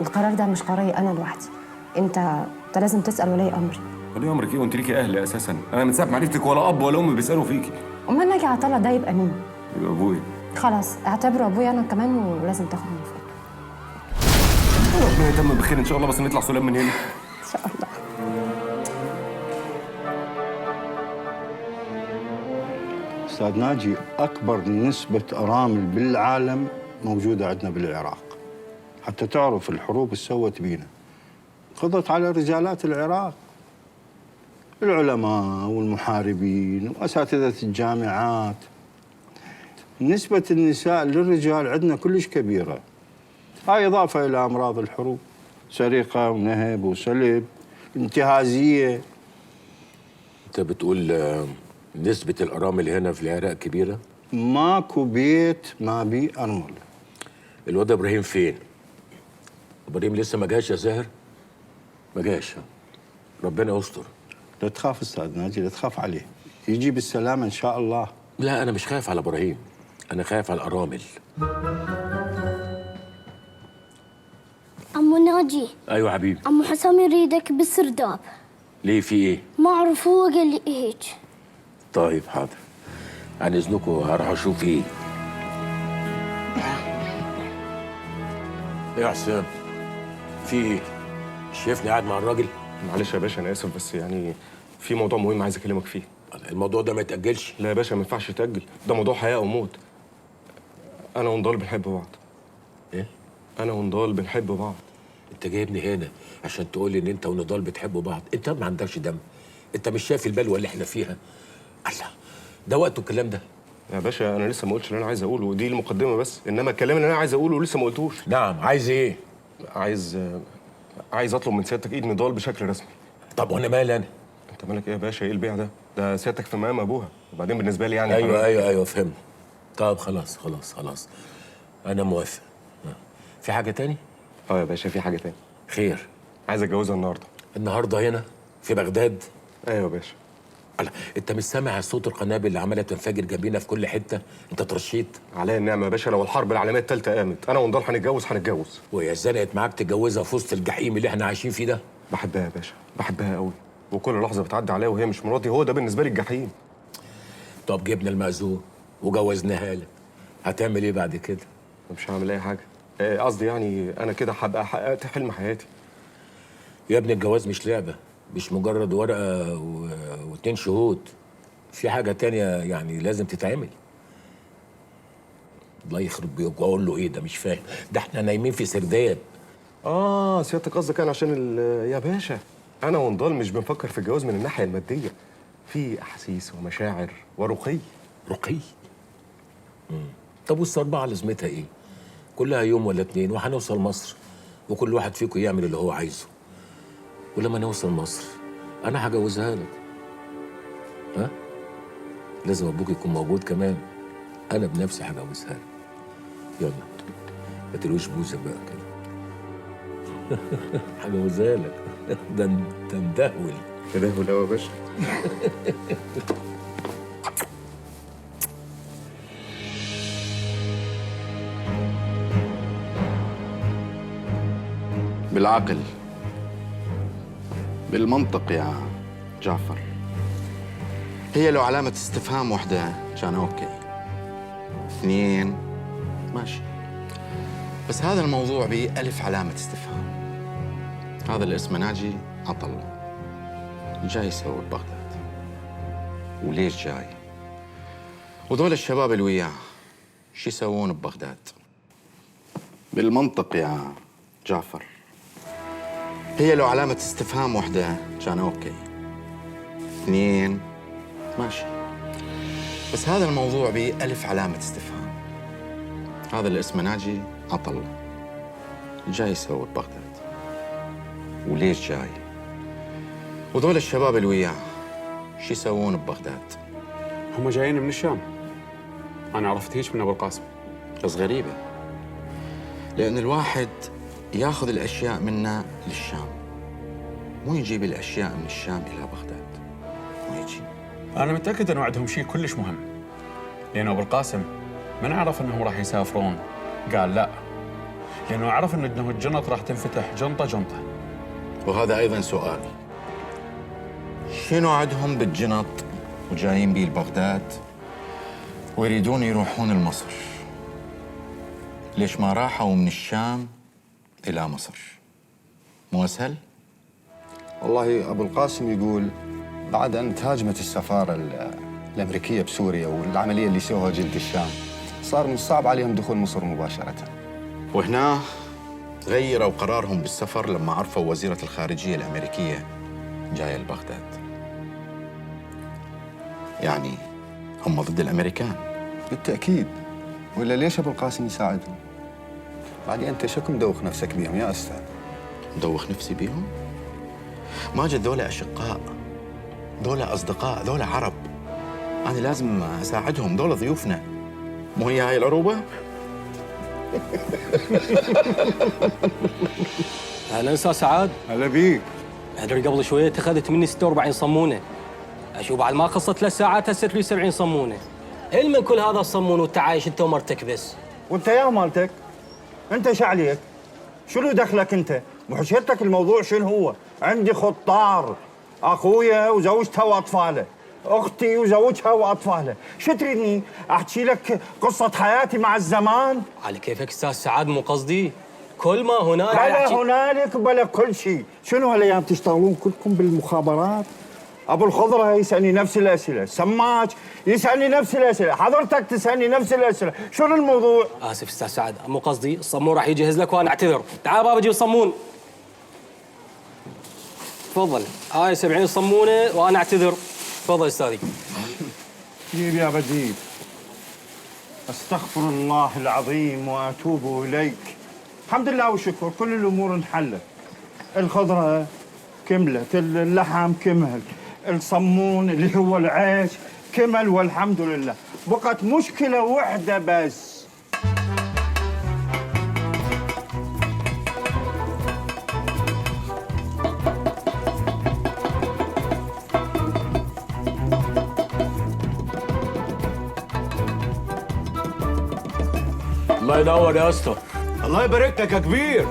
القرار ده مش قراري انا لوحدي. انت لازم تسأل ولي امري. ولي امرك ايه وانت ليكي اهل اساسا؟ انا من ساعه ما عرفتك ولا اب ولا ام بيسالوا فيكي. امال ناجي عطله ده يبقى مين؟ يبقى ابويا. خلاص اعتبره ابويا انا كمان، ولازم تاخد موافقته. ربنا يتم بخير ان شاء الله، بس نطلع سلام من هنا ان شاء الله. أستاذ ناجي، أكبر نسبة أرامل بالعالم موجودة عندنا بالعراق. حتى تعرف الحروب اللي سوت بينا قضت على رجالات العراق، العلماء والمحاربين وأساتذة الجامعات. نسبة النساء للرجال عندنا كلش كبيرة. هاي إضافة إلى أمراض الحروب، سرقة ونهب وسلب، انتهازية. انت بتقول نسبة الأرامل هنا في العراق كبيرة؟ ماكو بيت ما بيه أرمل. الواد إبراهيم فين؟ إبراهيم لسه ما جاش يا زاهر؟ ما جاش. ربنا يستر. لا تخاف أستاذ ناجي، لا تخاف عليه، يجي بالسلامة إن شاء الله. لا أنا مش خايف على إبراهيم، أنا خايف على الأرامل. عمو ناجي. أيوة حبيبي. عمو حسام يريدك بالسرداب. ليه في إيه؟ ما أعرف، هو قال لي هيك. طيب حاضر، عن إذنكم هروح أشوف إيه. إيه يا حسام؟ في إيه؟ شايفني قاعد مع الراجل؟ معلش يا باشا انا اسف، بس يعني في موضوع مهم عايز اكلمك فيه. الموضوع ده ما يتأجلش؟ لا يا باشا ما ينفعش يتأجل، ده موضوع حياة وموت. انا ونضال بنحب بعض. ايه؟ انا ونضال بنحب بعض. انت جايبني هنا عشان تقول لي ان انت ونضال بتحبوا بعض؟ انت ما عندكش دم؟ انت مش شايف البلوه اللي احنا فيها؟ الله، ده وقته الكلام ده؟ يا باشا انا لسه ما قلتش اللي انا عايز اقوله، ودي المقدمه بس، انما الكلام اللي انا عايز اقوله لسه ما قلتوش. نعم، عايز ايه؟ عايز اطلب من سيادتك ايد نضال بشكل رسمي. طب وانا مالي انا؟ انت مالك ايه يا باشا؟ ايه البيع ده؟ ده سيادتك في مقام ابوها، وبعدين بالنسبه لي يعني ايوه فهمت. طب خلاص انا موافق. في حاجه تاني؟ اه يا باشا في حاجه تاني. خير؟ عايز اتجوزها النهارده. النهارده هنا في بغداد؟ ايوه يا باشا. انت مش سامع صوت القنابل اللي عماله تنفجر جنبينا في كل حته؟ انت ترشيت عليا النعمه يا باشا، لو الحرب العالميه الثالثه قامت انا ونضال هنتجوز. وهي زنقت معاك تتجوزها في وسط الجحيم اللي احنا عايشين فيه ده؟ بحبها يا باشا، بحبها قوي، وكل لحظه بتعدي عليها وهي مش مراتي هو ده بالنسبه لي الجحيم. طب جبنا المأذون وجوزناها لك، هتعمل ايه بعد كده؟ مش هعمل اي حاجه، قصدي يعني انا كده هبقى حققت حلم حياتي. يا ابني الجواز مش لعبه، مش مجرد ورقه واتنين شهود، في حاجه تانية يعني لازم تتعمل. الله يخرب بيك، واقول له ايه ده؟ مش فاهم، ده احنا نايمين في سرداب. سيادتك قصدك انا عشان يا باشا انا ونضال مش بنفكر في الجواز من الناحيه الماديه، في احاسيس ومشاعر ورقي. رقي؟ طب والصربعه لازمتها ايه؟ كلها يوم ولا اتنين وهنوصل مصر، وكل واحد فيكم يعمل اللي هو عايزه. ولما نوصل مصر انا هجوزها لك. ها؟ لازم ابوك يكون موجود كمان، انا بنفسي هجوزها لك. يلا ما تلوش بوزه بقى كده. هجوزها لك. ده انت مدهول. تدهول قوي يا باشا. بالعقل، بالمنطق يا جعفر. هي لو علامة استفهام واحدة كان اوكي، اثنين ماشي، بس هذا الموضوع بألف علامة استفهام. هذا اللي اسمه ناجي عطلة جاي يسوي ببغداد، وليش جاي؟ وذول الشباب اللي وياه شو يسوون ببغداد؟ بالمنطق يا جعفر. هي لو علامة استفهام واحدة كان اوكي، اثنين ماشي، بس هذا الموضوع بألف علامة استفهام. هذا اللي اسمه ناجي عطلة جاي يسوي ببغداد، وليش جاي؟ وذول الشباب اللي وياه شو يسوون ببغداد؟ هم جايين من الشام. انا عرفت هيك من ابو القاسم. بس غريبة، لأن الواحد ياخذ الأشياء منا للشام، مو يجيب الأشياء من الشام إلى بغداد، مو يجي. انا متاكد انه عندهم شيء كلش مهم، لأنه أبو القاسم من عرف أنهم راح يسافرون قال لا، لأنه عرف أنه الجنط راح تنفتح جنطة جنطة. وهذا أيضا سؤال، شنو عندهم بالجنط وجايين بيه لبغداد ويريدون يروحون لمصر؟ ليش ما راحوا من الشام إلى مصر؟ مو أسهل؟ والله أبو القاسم يقول بعد أن تهاجمت السفارة الأمريكية بسوريا والعملية اللي سووها جلد الشام صار من الصعب عليهم دخول مصر مباشرة. وهنا غيروا قرارهم بالسفر لما عرفوا وزيرة الخارجية الأمريكية جاية لبغداد. يعني هم ضد الأمريكان. بالتأكيد، ولا ليش أبو القاسم يساعدهم؟ بعدين أنت شكو مدوخ نفسك بيهم يا أستاذ؟ مدوخ نفسي بيهم؟ ماجد ذولا أشقاء، ذولا أصدقاء، ذولا عرب. أنا لازم أساعدهم، ذولا ضيوفنا. مو هي هاي العروبة؟ اهلا استاذ سعاد. هلا بيك. ادري قبل شويه اتخذت مني 46 صمونه. اشوف بعد ما قصت 3 ساعات هسه لي 70 صمونه. هل من كل هذا الصمون والتعايش انت ومرتك بس؟ وانت يا مالتك؟ انت شو عليك؟ شنو دخلك انت؟ وحشرتك الموضوع شنو هو؟ عندي خطار، اخويا وزوجته واطفاله، اختي وزوجها واطفالها، شو تريدني؟ احكي لك قصه حياتي مع الزمان؟ على كيفك استاذ سعاد، مو قصدي. كل ما هنالك بلا هنالك بلا كل شيء. شنو هالايام تشتغلون كلكم بالمخابرات؟ ابو الخضره يسالني نفس الاسئله، سماج يسالني نفس الاسئله، حضرتك تسالني نفس الاسئله، شنو الموضوع؟ اسف استاذ سعد، مو قصدي. الصمون راح يجهز لك وانا اعتذر. تعال بابا جيب صمون. تفضل، هاي 70 صمونه وانا اعتذر. تفضل استاذي. جيب يا بديل. استغفر الله العظيم واتوب اليك. الحمد لله والشكر، كل الامور انحلت. الخضره كملت، اللحم كمل، الصمون اللي هو العيش كمل والحمد لله. بقت مشكله واحده بس. الله ينور يا اسطى. الله يبارك لك يا كبير.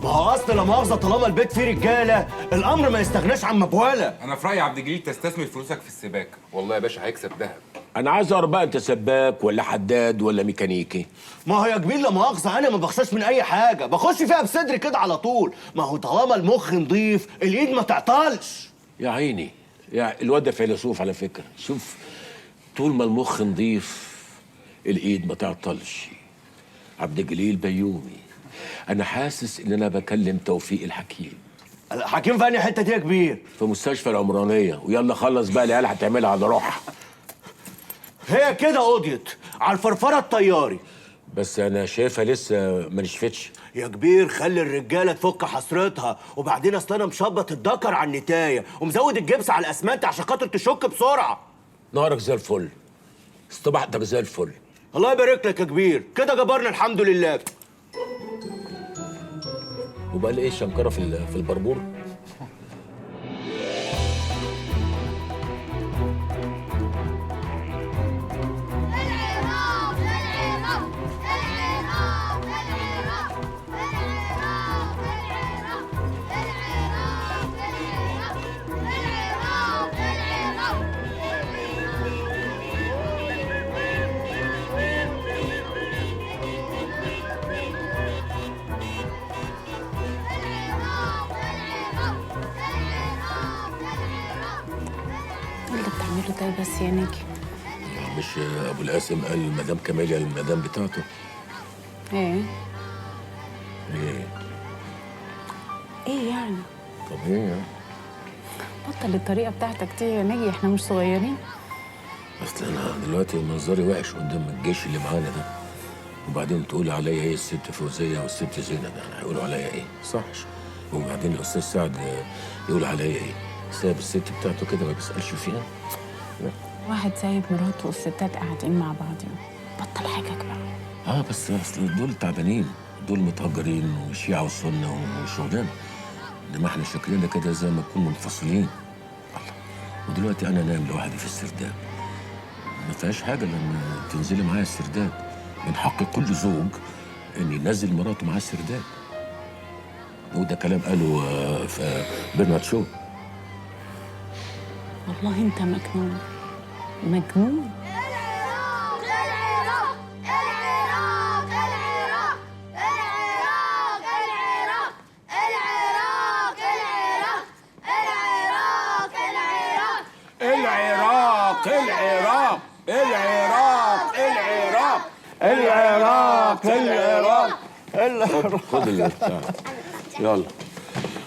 ما هو اصل لا مؤاخذه طالما البيت فيه رجاله الامر ما يستغناش عن مبواله. انا في رايي عبد الجليل تستثمر فلوسك في السباكه، والله يا باشا هيكسب ذهب. انا عايز اعرف بقى، انت سباك ولا حداد ولا ميكانيكي؟ ما هو يا كبير لا مؤاخذه انا ما بخشاش من اي حاجه، بخش فيها بصدري كده على طول. ما هو طالما المخ نضيف الايد ما تعطلش. يا عيني، يا الواد ده فيلسوف على فكره. شوف، طول ما المخ نضيف الايد ما تعطلش. عبد الجليل بيومي، انا حاسس ان انا بكلم توفيق الحكيم. الحكيم في انهي حته دي يا كبير؟ في مستشفى العمرانيه. ويلا خلص بقى، العيال هتعملها على روحها. هي كده قضيت على الفرفره الطياري. بس انا شايفها لسه ما نشفتش. يا كبير خلي الرجاله تفك حسرتها، وبعدين اصل انا مشبط الدكر على النتايه ومزود الجبس على الاسمنت عشان خاطر تشك بسرعه. نهارك زي الفل، استبحتك زي الفل. الله يبارك لك يا كبير، كده جبرنا الحمد لله. وبقى لي ايه الشنكره في البربور؟ اللي بتعمله ده بس يا ناجي. مش ابو القاسم قال المدام كماليا المدام بتاعته؟ ايه ايه ايه يعني؟ طب ايه يعني؟ بطل الطريقه بتاعتك دي يا ناجي، احنا مش صغيرين. اصل انا دلوقتي منظري وحش قدام الجيش اللي معانا ده. وبعدين تقول عليا ايه الست فوزيه والست زينب؟ يعني هيقولوا عليا ايه؟ صح. وبعدين الاستاذ سعد يقول عليا ايه؟ ساب الست بتاعته كده ما بيسالش فيها؟ واحد سايب مراته والستات قاعدين مع بعضهم. بطل حاجك بقى. بس اصل دول تعبانين، دول متهجرين وشيعة والسنه وشغلانه. انما احنا شكلنا كده زي ما نكون منفصلين. الله. ودلوقتي انا نايم لوحدي في السرداب. ما فيهاش حاجه لما تنزلي معايا السرداب. من حق كل زوج ان ينزل مراته معاه السرداب. وده كلام قاله في برنارد شو. والله انت مجنون مجنون. العراق خد البتاع. يلا.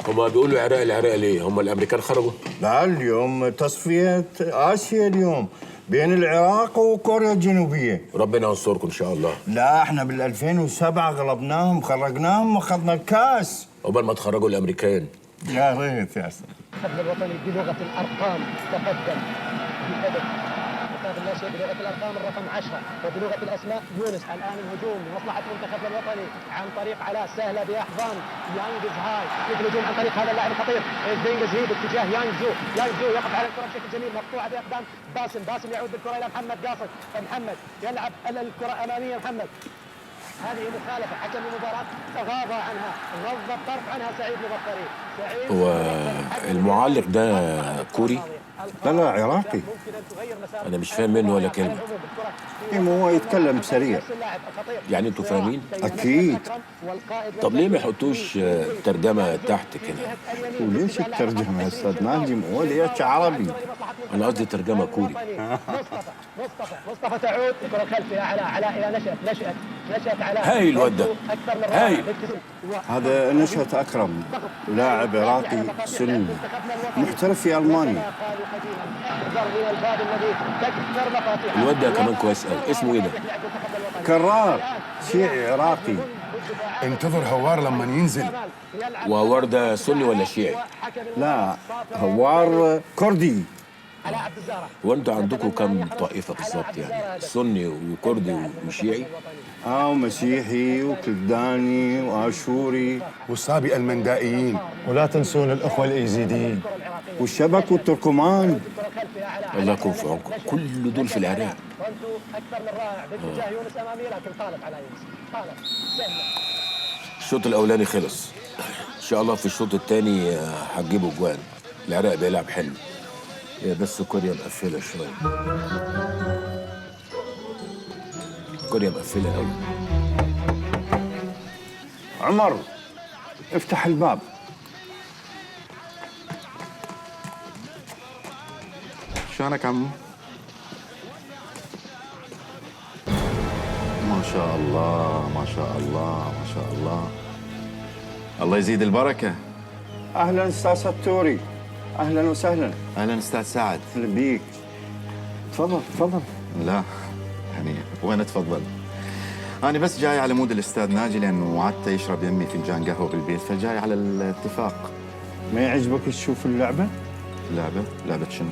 هما بيقولوا العراق ليه؟ هما الامريكان خرجوا؟ لا، اليوم تصفية آسيا اليوم بين العراق وكوريا الجنوبية. ربنا ينصركم ان شاء الله. لا، احنا بال 2007 غلبناهم، خرجناهم واخذنا الكاس. قبل ما تخرجوا الامريكان. يا ريت يا سلام. المنتخب الوطني بلغة الأرقام تقدم بهدف مقابل لا شيء بلغة الأرقام الرقم 10، وبلغة الأسماء يونس. الآن الهجوم لمصلحة منتخبنا الوطني عن طريق علاء سهلة بأحضان يانجز هاي. يجري الهجوم عن طريق هذا اللاعب الخطير زينجز هي باتجاه يانجزو. يانجزو يقف على الكرة بشكل جميل، مقطوعة بأقدام باسم يعود بالكرة إلى محمد قاصد. محمد يلعب الكرة أمامية. محمد، هذه مخالفة، حكم المباراة تغاضى عنها، غض الطرف عنها سعيد مبطري. هو المعلق ده كوري؟ لا عراقي. انا مش فاهم منه ولا كلمه. هو يتكلم سريع. يعني انتوا فاهمين؟ اكيد. طب ليه ما يحطوش ترجمه تحت كده؟ وليش الترجمه يا استاذ ناجم؟ هو ليش عربي؟ انا قصدي ترجمه كوري. مصطفى تعود الكرة الخلفية علاء إلى نشأت علاء. هاي الواد ده هاي. هذا نشأت أكرم، لاعب عراقي سني محترف في ألمانيا. الواد ده كمان كويس قوي. اسمه ايه ده؟ كرار، شيعي عراقي. انتظر هوار لما ينزل. وهوار ده سني ولا شيعي؟ لا، هوار كردي. وانتوا عندكم كم طائفه بالظبط يعني؟ سني وكردي وشيعي؟ ومسيحي وكلداني واشوري والصابئه المندائيين. ولا تنسون الاخوه الايزيديين والشبك والتركمان. الله يكون في عونكم. كل دول في العراق. اكثر من رائع باتجاه يونس امامي، لكن طالب على يونس. طالب الشوط الاولاني خلص. ان شاء الله في الشوط الثاني هتجيبوا جوان. العراق بيلعب حلو، بس كوريا مقفله شويه. كوريا مقفله قوي. عمر، افتح الباب. شلونك عمو؟ ما شاء الله ما شاء الله ما شاء الله. الله يزيد البركة. أهلا أستاذ ستوري. أهلا وسهلا. أهلا أستاذ سعد. أهلا بيك. تفضل تفضل. لا يعني وين أتفضل؟ أنا بس جاي على مود الأستاذ ناجي لأنه وعدته يشرب يمي فنجان قهوة بالبيت، فجاي على الاتفاق. ما يعجبك تشوف اللعبة؟ لعبة شنو؟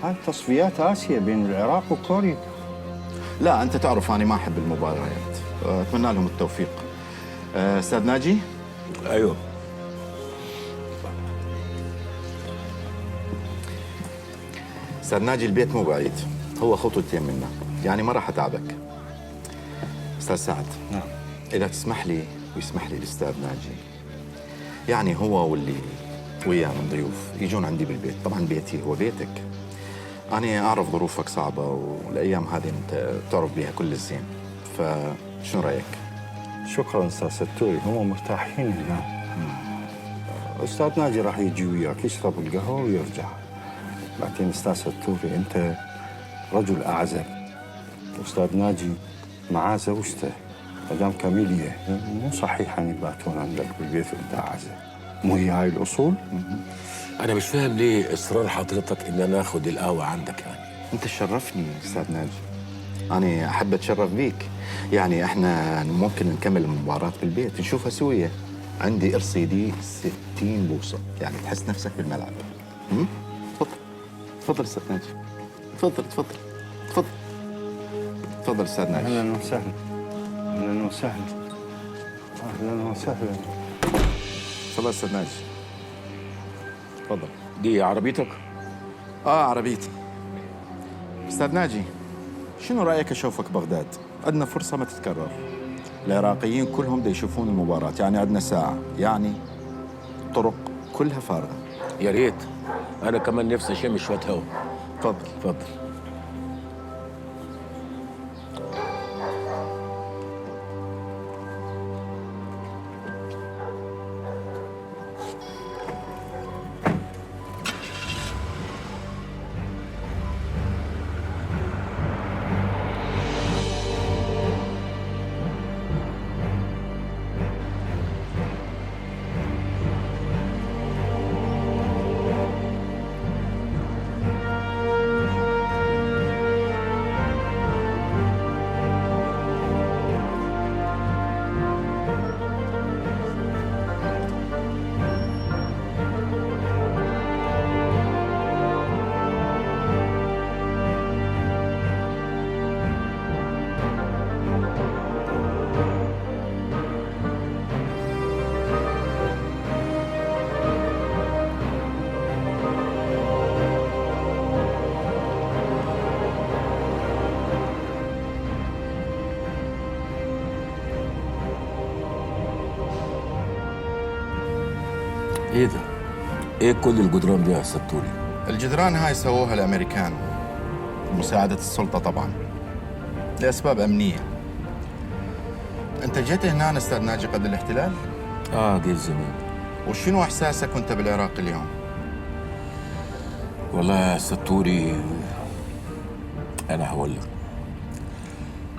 هاي تصفيات آسيا بين العراق وكوريا. لا أنت تعرف أنا ما أحب المباريات، أتمنى لهم التوفيق. أستاذ ناجي؟ أيوه. أستاذ ناجي البيت مو بعيد، هو خطوتين منا، يعني ما راح أتعبك. أستاذ سعد. نعم. إذا تسمح لي ويسمح لي الأستاذ ناجي، يعني هو واللي وياه من ضيوف يجون عندي بالبيت، طبعا بيتي هو بيتك. أنا أعرف ظروفك صعبة والأيام هذه أنت تعرف بها كل الزين، فشنو رأيك؟ شكرا أستاذ ستوري، هم مرتاحين هنا. أستاذ ناجي راح يجي وياك يشرب القهوة ويرجع. لكن أستاذ ستوري أنت رجل أعزب، أستاذ ناجي معاه زوجته مدام كاميليا، مو صحيح أن يباتون عندك بالبيت وأنت أعزب. مو هي هاي الأصول؟ أنا مش فاهم ليه إصرار حضرتك إن أنا آخذ القهوة عندك يعني. أنت تشرفني أستاذ ناجي، أنا أحب أتشرف بيك. يعني إحنا ممكن نكمل المباراة بالبيت نشوفها سوية. عندي RCD 60 بوصة، يعني تحس نفسك بالملعب. تفضل أستاذ ناجي. تفضل أستاذ ناجي. أهلا وسهلا. أهلا وسهلا. أهلا وسهلا. تفضل أستاذ ناجي. تفضل. دي عربيتك؟ عربيتي. أستاذ ناجي، شنو رأيك أشوفك بغداد؟ عندنا فرصة ما تتكرر. العراقيين كلهم دا يشوفون المباراة، يعني عندنا ساعة، يعني طرق كلها فارغة. يا ريت. انا كمان نفسي اشم شويه هوا. تفضل. اتفضل. ايه ده؟ ايه كل الجدران دي يا ستوري؟ الجدران هاي سووها الأمريكان بمساعدة السلطة طبعا، لأسباب أمنية. أنت جيت هنا أستاذ ناجي قبل الاحتلال؟ جيت زمان. وشنو إحساسك وأنت بالعراق اليوم؟ والله يا ستوري انا هقول لك.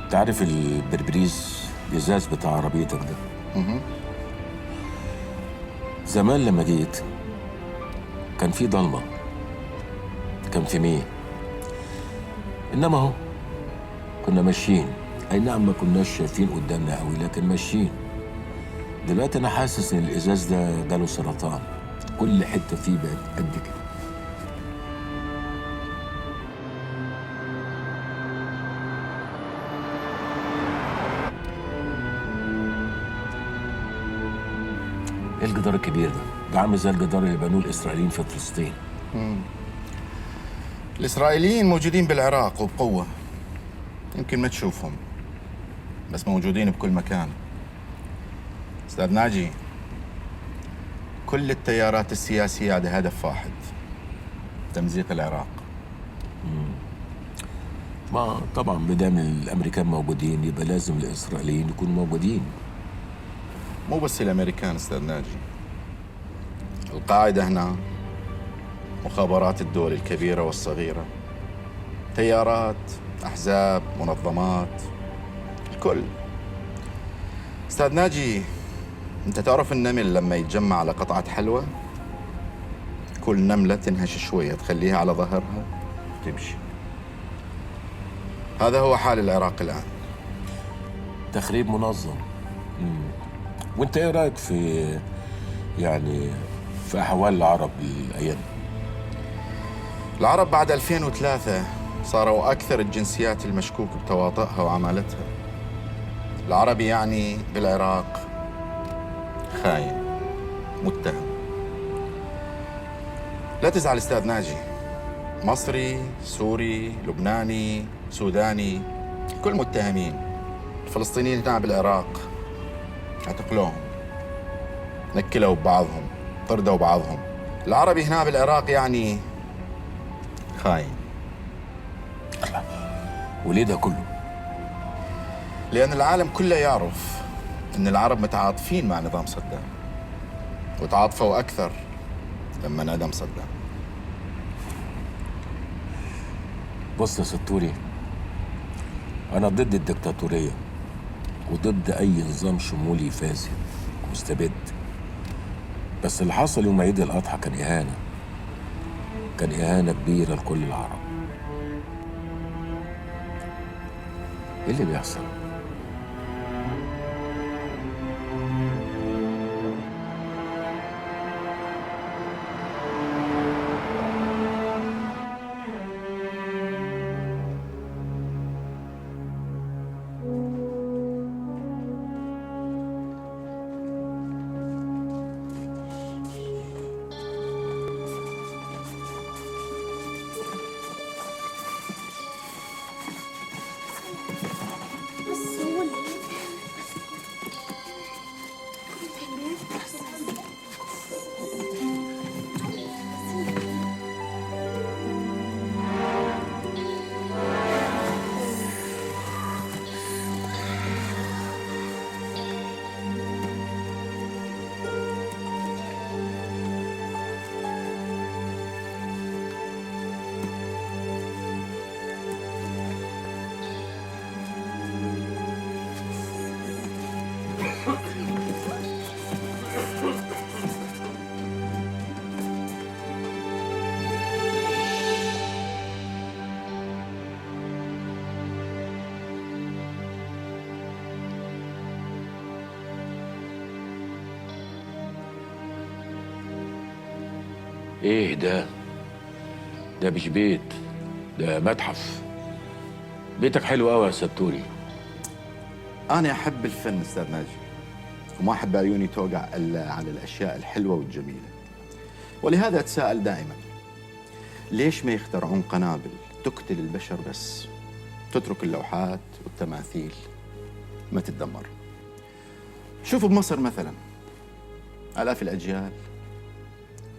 تعرف البربريز الازاز بتاع عربيتك ده؟ زمان لما جيت كان في ضلمه، كان في مين، انما اهو كنا ماشيين. اي نعم ما كناش شايفين قدامنا قوي لكن ماشيين. دلوقتي انا حاسس ان الازاز ده جاله سرطان، كل حته فيه بقت قد كده. ايه الجدار الكبير ده عامل زي الجدار اللي بنوه الاسرائيليين في فلسطين. الإسرائيليين موجودين بالعراق وبقوة، يمكن ما تشوفهم بس موجودين بكل مكان. أستاذ ناجي، كل التيارات السياسية عندها هدف واحد: تمزيق العراق. ما طبعا بدام الامريكان موجودين يبقى لازم الاسرائيليين يكونوا موجودين. مو بس الأمريكان أستاذ ناجي، القاعدة هنا، مخابرات الدول الكبيرة والصغيرة، تيارات، أحزاب، منظمات، الكل. أستاذ ناجي، أنت تعرف النمل لما يتجمع على قطعة حلوى كل نملة تنهش شوية تخليها على ظهرها تمشي. هذا هو حال العراق الآن. تخريب منظم. وانت ايه رايك في في احوال العرب الايام؟ العرب بعد 2003 صاروا أكثر الجنسيات المشكوك بتواطئها وعمالتها. العربي يعني بالعراق خاين، متهم. لا تزعل أستاذ ناجي، مصري، سوري، لبناني، سوداني، كل متهمين. الفلسطينيين هنا بالعراق اعتقلوهم، نكلوا ببعضهم، طردوا بعضهم. العربي هنا بالعراق يعني خاين. وليه ده كله؟ لأن العالم كله يعرف إن العرب متعاطفين مع نظام صدام، وتعاطفوا أكثر لما انعدم صدام. بص يا ستوري، أنا ضد الدكتاتورية وضد أي نظام شمولي فاسد مستبد، بس اللي حصل يوم عيد الأضحى كان إهانة، كان إهانة كبيرة لكل العرب. إيه اللي بيحصل؟ ايه ده؟ ده مش بيت، ده متحف. بيتك حلو قوي يا ستوري. أنا أحب الفن أستاذ ناجي، وما أحب عيوني توقع إلا على الأشياء الحلوة والجميلة. ولهذا أتساءل دائما، ليش ما يخترعون قنابل تقتل البشر بس، تترك اللوحات والتماثيل ما تتدمر؟ شوفوا بمصر مثلا، آلاف الأجيال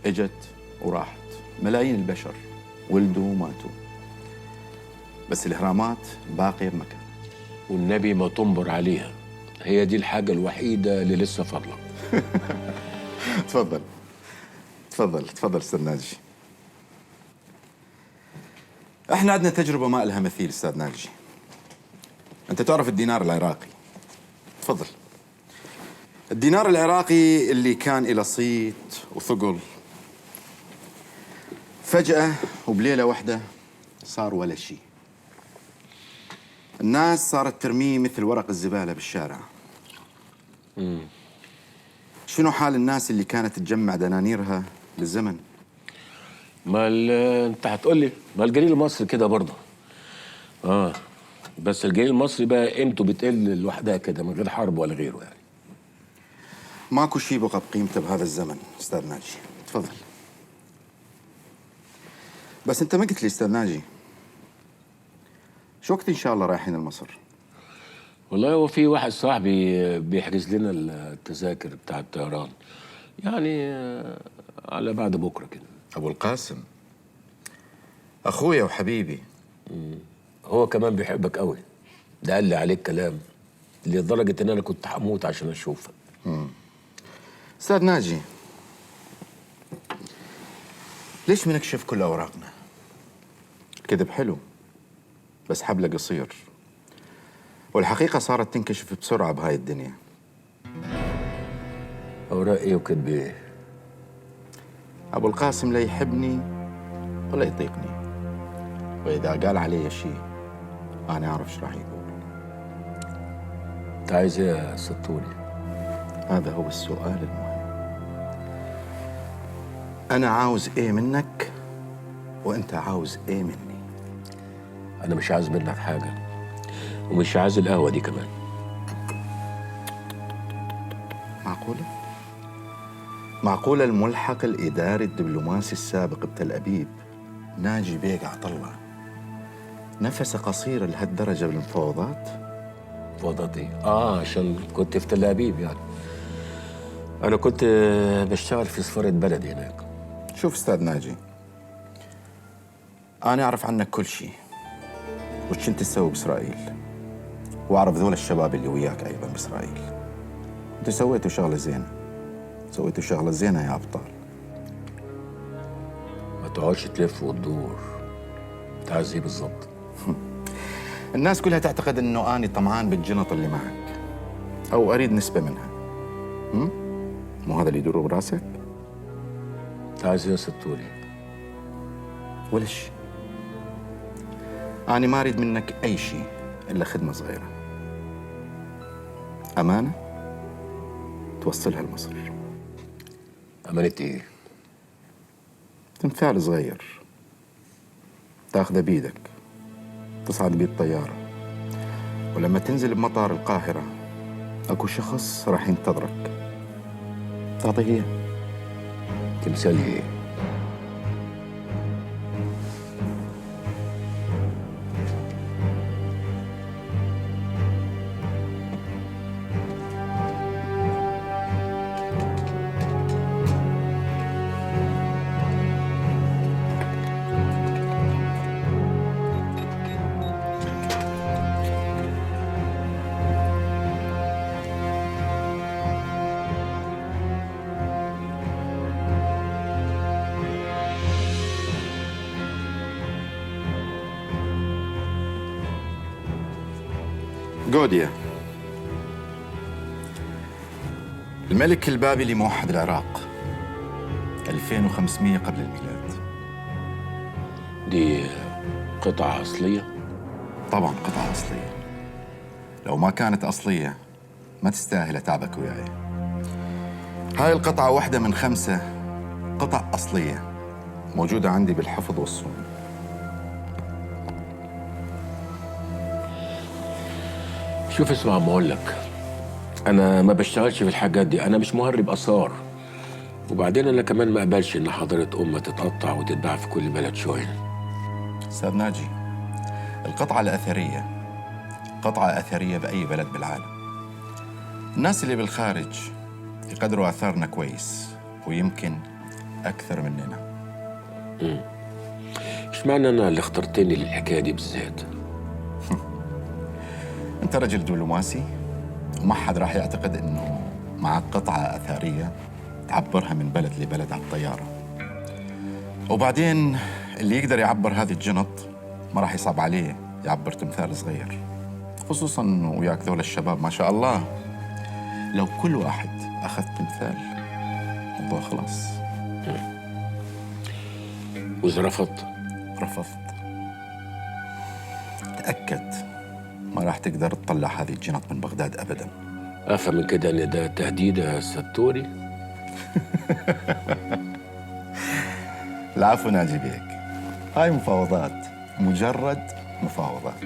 اجت وراحت، ملايين البشر ولدوا وماتوا، بس الإهرامات باقية بمكان. والنبي ما تنبر عليها، هي دي الحاجة الوحيدة اللي لسه فاضلة. تفضل تفضل تفضل أستاذ ناجي. احنا عندنا تجربة ما لها مثيل أستاذ ناجي. أنت تعرف الدينار العراقي؟ تفضل. الدينار العراقي اللي كان إلى صيت وثقل، فجأة وبليلة واحدة صار ولا شيء. الناس صارت ترميه مثل ورق الزبالة بالشارع. شنو حال الناس اللي كانت تجمع دنانيرها للزمن؟ ما انت هتقول لي ما الجنيه المصري كده برضه. بس الجنيه المصري بقى قيمته بتقل لوحدها كده من غير حرب ولا غيره يعني. ماكو شيء بقى بقيمته بهذا الزمن استاذ ناجي. تفضل. بس انت ما قلت لي استاذ ناجي، شو وقت ان شاء الله رايحين لمصر؟ والله هو في واحد صاحبي بيحجز لنا التذاكر بتاع الطيران، يعني على بعد بكره كده. ابو القاسم اخويا وحبيبي. هو كمان بيحبك قوي، ده قال لي عليك كلام لدرجه ان انا كنت هموت عشان اشوفك. استاذ ناجي، ليش ما نكشف كل اوراقنا؟ الكذب حلو بس حبله قصير، والحقيقه صارت تنكشف بسرعه بهاي الدنيا. اوراق ايه وكذب ايه؟ ابو القاسم لا يحبني ولا يطيقني، واذا قال علي شيء انا اعرف ايش راح يقول. انت عايز ايه يا ستوري؟ هذا هو السؤال المهم. انا عاوز ايه منك وانت عاوز ايه مني؟ انا مش عايز منك حاجه، ومش عايز القهوه دي كمان. معقوله؟ معقوله الملحق الاداري الدبلوماسي السابق بتل ابيب ناجي بيك عطله نفسه قصير لهالدرجه بالمفاوضات؟ مفاوضات ايه؟ عشان كنت في تل ابيب يعني. انا كنت بشتغل في سفاره بلدي هناك. شوف استاذ ناجي، انا اعرف عنك كل شيء، وش انت تسوي باسرائيل، واعرف ذول الشباب اللي وياك ايضا باسرائيل. انت سويتوا شغله زينه، سويتوا شغله زينه يا ابطال. ما تقعدش تلف وتدور. انت عايز ايه بالظبط؟ الناس كلها تعتقد انه اني طمعان بالجنط اللي معك، او اريد نسبه منها. مو هذا اللي يدور براسك؟ انت عايز ايه يا ستوري؟ ولا شيء. أنا ما أريد منك أي شيء إلا خدمة صغيرة، أمانة توصلها لمصر. أمانة إيه؟ تمثال صغير تاخذه بيدك، تصعد بيه الطيارة، ولما تنزل بمطار القاهرة أكو شخص راح ينتظرك تعطيه إياه. تمثال إيه؟ غوديا، الملك البابلي موحد العراق 2500 قبل الميلاد. دي قطعة أصلية؟ طبعا قطعة أصلية، لو ما كانت أصلية ما تستاهل أتعبك وياي. هاي القطعة واحدة من 5 قطع أصلية موجودة عندي بالحفظ والصون. شوف اسمع ما اقول لك، انا ما بشتغلش في الحاجات دي، انا مش مهرب اثار. وبعدين انا كمان ما اقبلش ان حضاره امه تتقطع وتتباع في كل بلد شويه. أستاذ ناجي، القطعة الأثرية قطعة أثرية بأي بلد بالعالم. الناس اللي بالخارج يقدروا آثارنا كويس ويمكن أكثر مننا. اشمعنى انا اللي اخترتني للحكايه دي بالذات؟ أنت رجل دبلوماسي وما حد راح يعتقد إنه معك قطعة أثرية تعبرها من بلد لبلد على الطيارة. وبعدين اللي يقدر يعبر هذه الجنط ما راح يصعب عليه يعبر تمثال صغير، خصوصاً إنه وياك ذول الشباب ما شاء الله. لو كل واحد أخذ تمثال الموضوع خلاص. وإذا رفضت؟ رفضت تأكد ما راح تقدر تطلع هذه الجنط من بغداد أبداً. افهم من كده ان ده تهديد يا ستوري؟ العفو ناجي بيك، هاي مفاوضات، مجرد مفاوضات.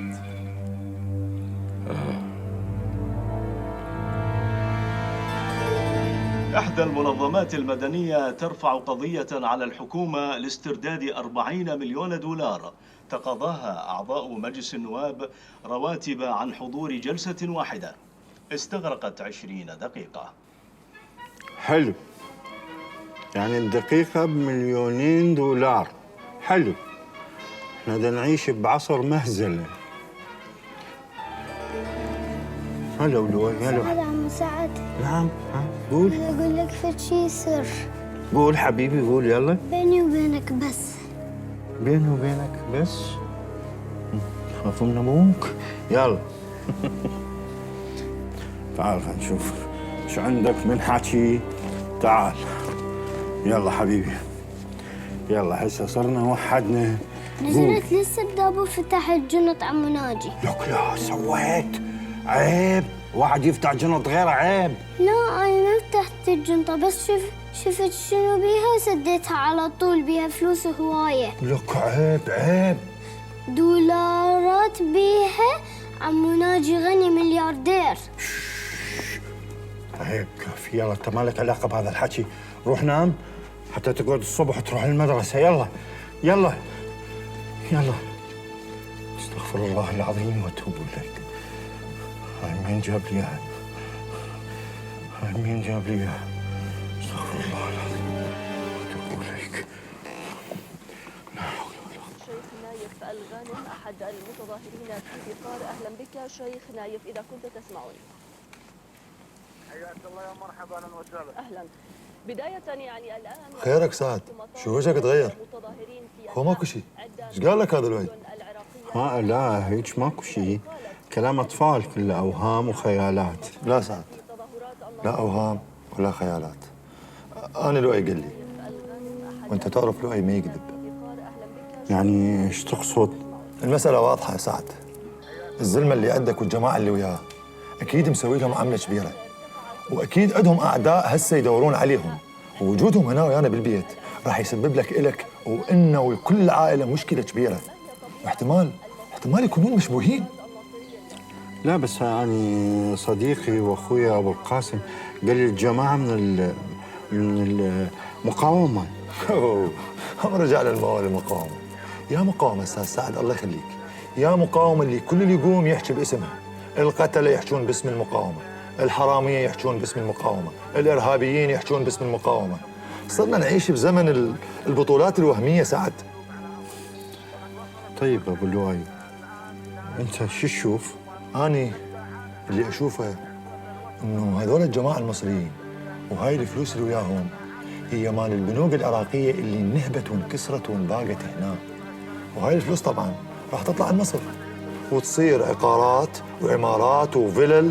إحدى المنظمات المدنية ترفع قضية على الحكومة لاسترداد 40 مليون دولار تقاضاها أعضاء مجلس النواب رواتب عن حضور جلسة واحدة استغرقت 20 دقيقة. حلو، يعني الدقيقة بمليونين دولار. حلو، احنا بدنا نعيش بعصر مهزلة. هلا ولوي، هلا. سعد عم سعد. نعم، قول. بدي أقول لك فد شي سر. قول حبيبي، قول يلا. بيني وبينك بس. بيني وبينك بس؟ خاف من ابوك؟ يلا. تعال خلينا نشوف شو عندك من حكي. تعال يلا حبيبي، يلا هسه صرنا وحدنا. نزلت لسه بدابو فتح الجنط عمو ناجي. لك لا سويت عيب، واحد يفتح جنط غير عيب. لا أنا ما فتحت الجنطة، بس شفت شنو بيها سديتها على طول، بيها فلوس هواية. لك عيب عيب. دولارات بيها، عمو ناجي غني ملياردير. عيب كافي، يلا انت مالك علاقة بهذا الحكي، روح نام حتى تقعد الصبح تروح المدرسة. يلا يلا يلا. استغفر الله العظيم واتوب اليك. هاي مين جاب لي اياها؟ هاي مين جاب لي اياها؟ استغفر الله العظيم واتوب اليك. لا حول ولا قوة. شيخ نايف الغانم احد المتظاهرين في قطار. اهلا بك شيخ نايف اذا كنت تسمعني. حياك الله يا مرحبا، اهلا وسهلا. اهلا. بداية يعني الان خيرك سعد؟ شو وجهك تغير؟ هو ماكو شيء، ايش قال لك هذا الوي؟ لا هيك ماكو شيء، كلام اطفال كله اوهام وخيالات. لا سعد، لا اوهام ولا خيالات. انا لؤي قال لي، وانت تعرف لؤي ما يكذب. يعني ايش تقصد؟ المسألة واضحة يا سعد، الزلمة اللي عندك والجماعة اللي وياه اكيد مسوي لهم عملة كبيرة، واكيد عندهم اعداء هسه يدورون عليهم، ووجودهم هنا ويانا بالبيت راح يسبب لك وإنه وكل العائلة مشكلة كبيرة، واحتمال يكونون مشبوهين. لا بس يعني صديقي واخويا ابو القاسم قال لي الجماعة من المقاومة. هم رجال المقاومة. يا مقاومة استاذ سعد الله يخليك، يا مقاومة اللي كل اللي يقوم يحكي باسمها، القتلة يحكون باسم المقاومة، الحرامية يحجون باسم المقاومة، الإرهابيين يحجون باسم المقاومة. صرنا نعيش بزمن البطولات الوهمية سعد. طيب أبو لؤي، أنت شو تشوف؟ أنا اللي أشوفه إنه هذول الجماعة المصريين وهاي الفلوس اللي وياهم هي مال البنوك العراقية اللي انهبت وانكسرت وانباقت هنا، وهاي الفلوس طبعاً راح تطلع لمصر وتصير عقارات وعمارات وفلل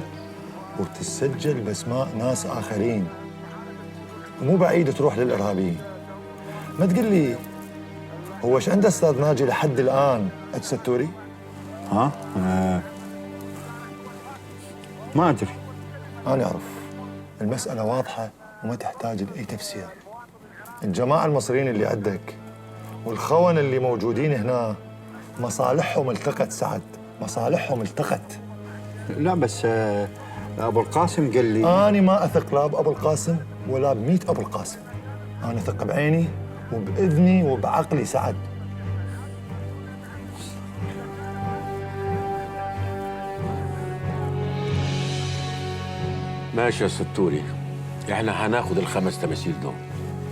وتسجل باسماء ناس آخرين، ومو بعيد تروح للإرهابيين. ما تقول لي هو ايش عنده أستاذ ناجي لحد الآن ستوري؟ ها؟ ما أدري. أنا أعرف المسألة واضحة وما تحتاج لأي تفسير. الجماعة المصريين اللي عندك والخونة اللي موجودين هنا مصالحهم التقت سعد، مصالحهم التقت. لا بس ابو القاسم قال لي أنا ما أثق لا بأبو القاسم ولا ب100 أبو القاسم. أنا أثق بعيني وبإذني وبعقلي سعد. ماشي يا ستوري، احنا هناخد ال5 تماثيل دول.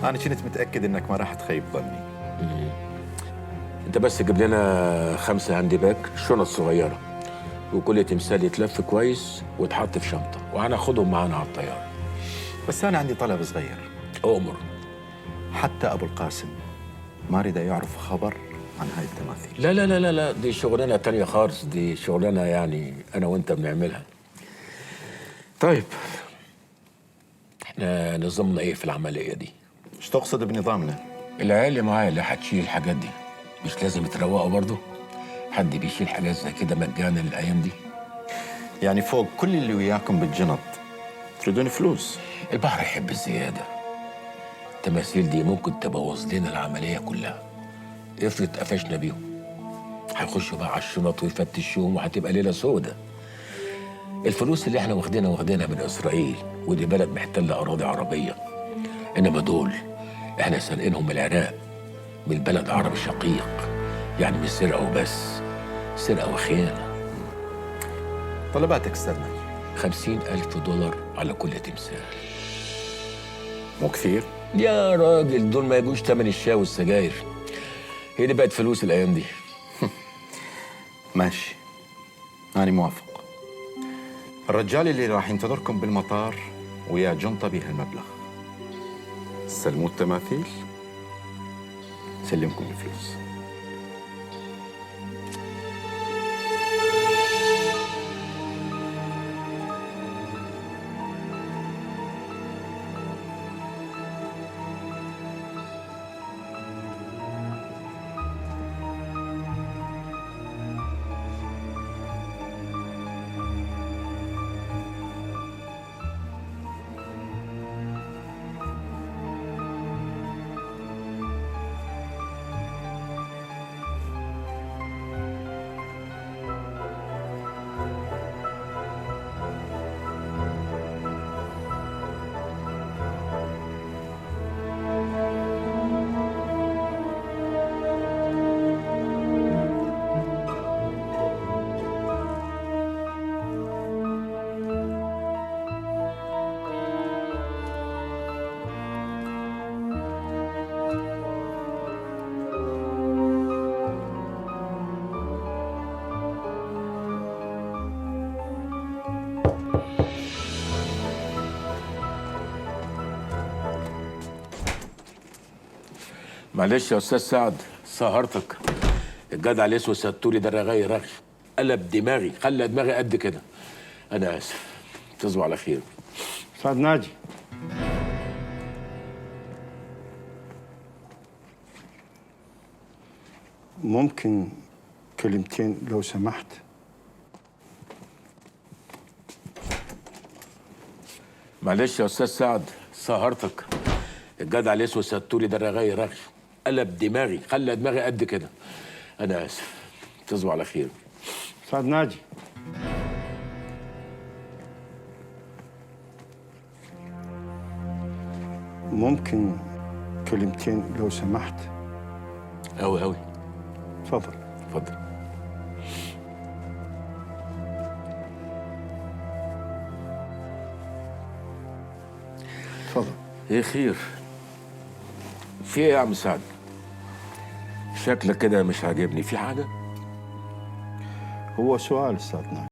أنا كنت متأكد إنك ما راح تخيب ظني. انت بس جيب لنا 5 هاند باك شنط صغيره، وكل تمثال يتلف كويس ويتحط في شنطه، وهناخدهم معانا على الطياره. بس أنا عندي طلب صغير. أؤمر. حتى أبو القاسم ما ريد يعرف خبر عن هاي التماثيل. لا لا لا لا لا، دي شغلانه تانية خالص، دي شغلانه يعني انا وانت بنعملها. طيب احنا نظامنا ايه في العمليه دي؟ ايش تقصد بنظامنا؟ العيال اللي معايا اللي هتشيل الحاجات دي مش لازم يتروقوا برضه؟ حد بيشيل حاجات زي كده مجانا الايام دي؟ يعني فوق كل اللي وياكم بالجنط تريدون فلوس؟ البحر يحب الزياده. التماثيل دي ممكن تبوظ لنا العمليه كلها. افرض قفشنا بيهم، هيخشوا بقى على الشنط ويفتشوهم وهتبقى ليله سودة. الفلوس اللي احنا واخدينها من اسرائيل، ودي بلد محتله اراضي عربيه، انما دول احنا سارقينهم من العراق، من البلد عربي شقيق، يعني مش سرقه وبس، سرقه وخيانه. طلباتك استاذ ناجي؟ 50,000 دولار على كل تمثال. مو كثير؟ يا راجل دول ما يجوش تمن الشاي والسجاير. هي دي بقت فلوس الايام دي. ماشي، أنا موافق. الرجال اللي راح ينتظركم بالمطار ويا جنطة بهالمبلغ، سلموا التماثيل، سلمكم الفلوس. معلش يا استاذ سعد سهرتك. الجدع الاسود ستوري ده رغاي رغي، قلب دماغي، خلى دماغي قد كده. انا اسف، تصبحوا على خير. استاذ ناجي، ممكن كلمتين لو سمحت؟ معلش يا استاذ سعد سهرتك. الجدع الاسود ستوري ده رغاي رغي، قلب دماغي، خلى دماغي قد كده. انا اسف، تصبحوا على خير. استاذ ناجي، ممكن كلمتين لو سمحت؟ أوي أوي. تفضل. اتفضل. تفضل. ايه خير؟ في ايه يا عم سعد؟ شكلك كده مش عاجبني، في حاجة؟ هو سؤال استاذ ناجي.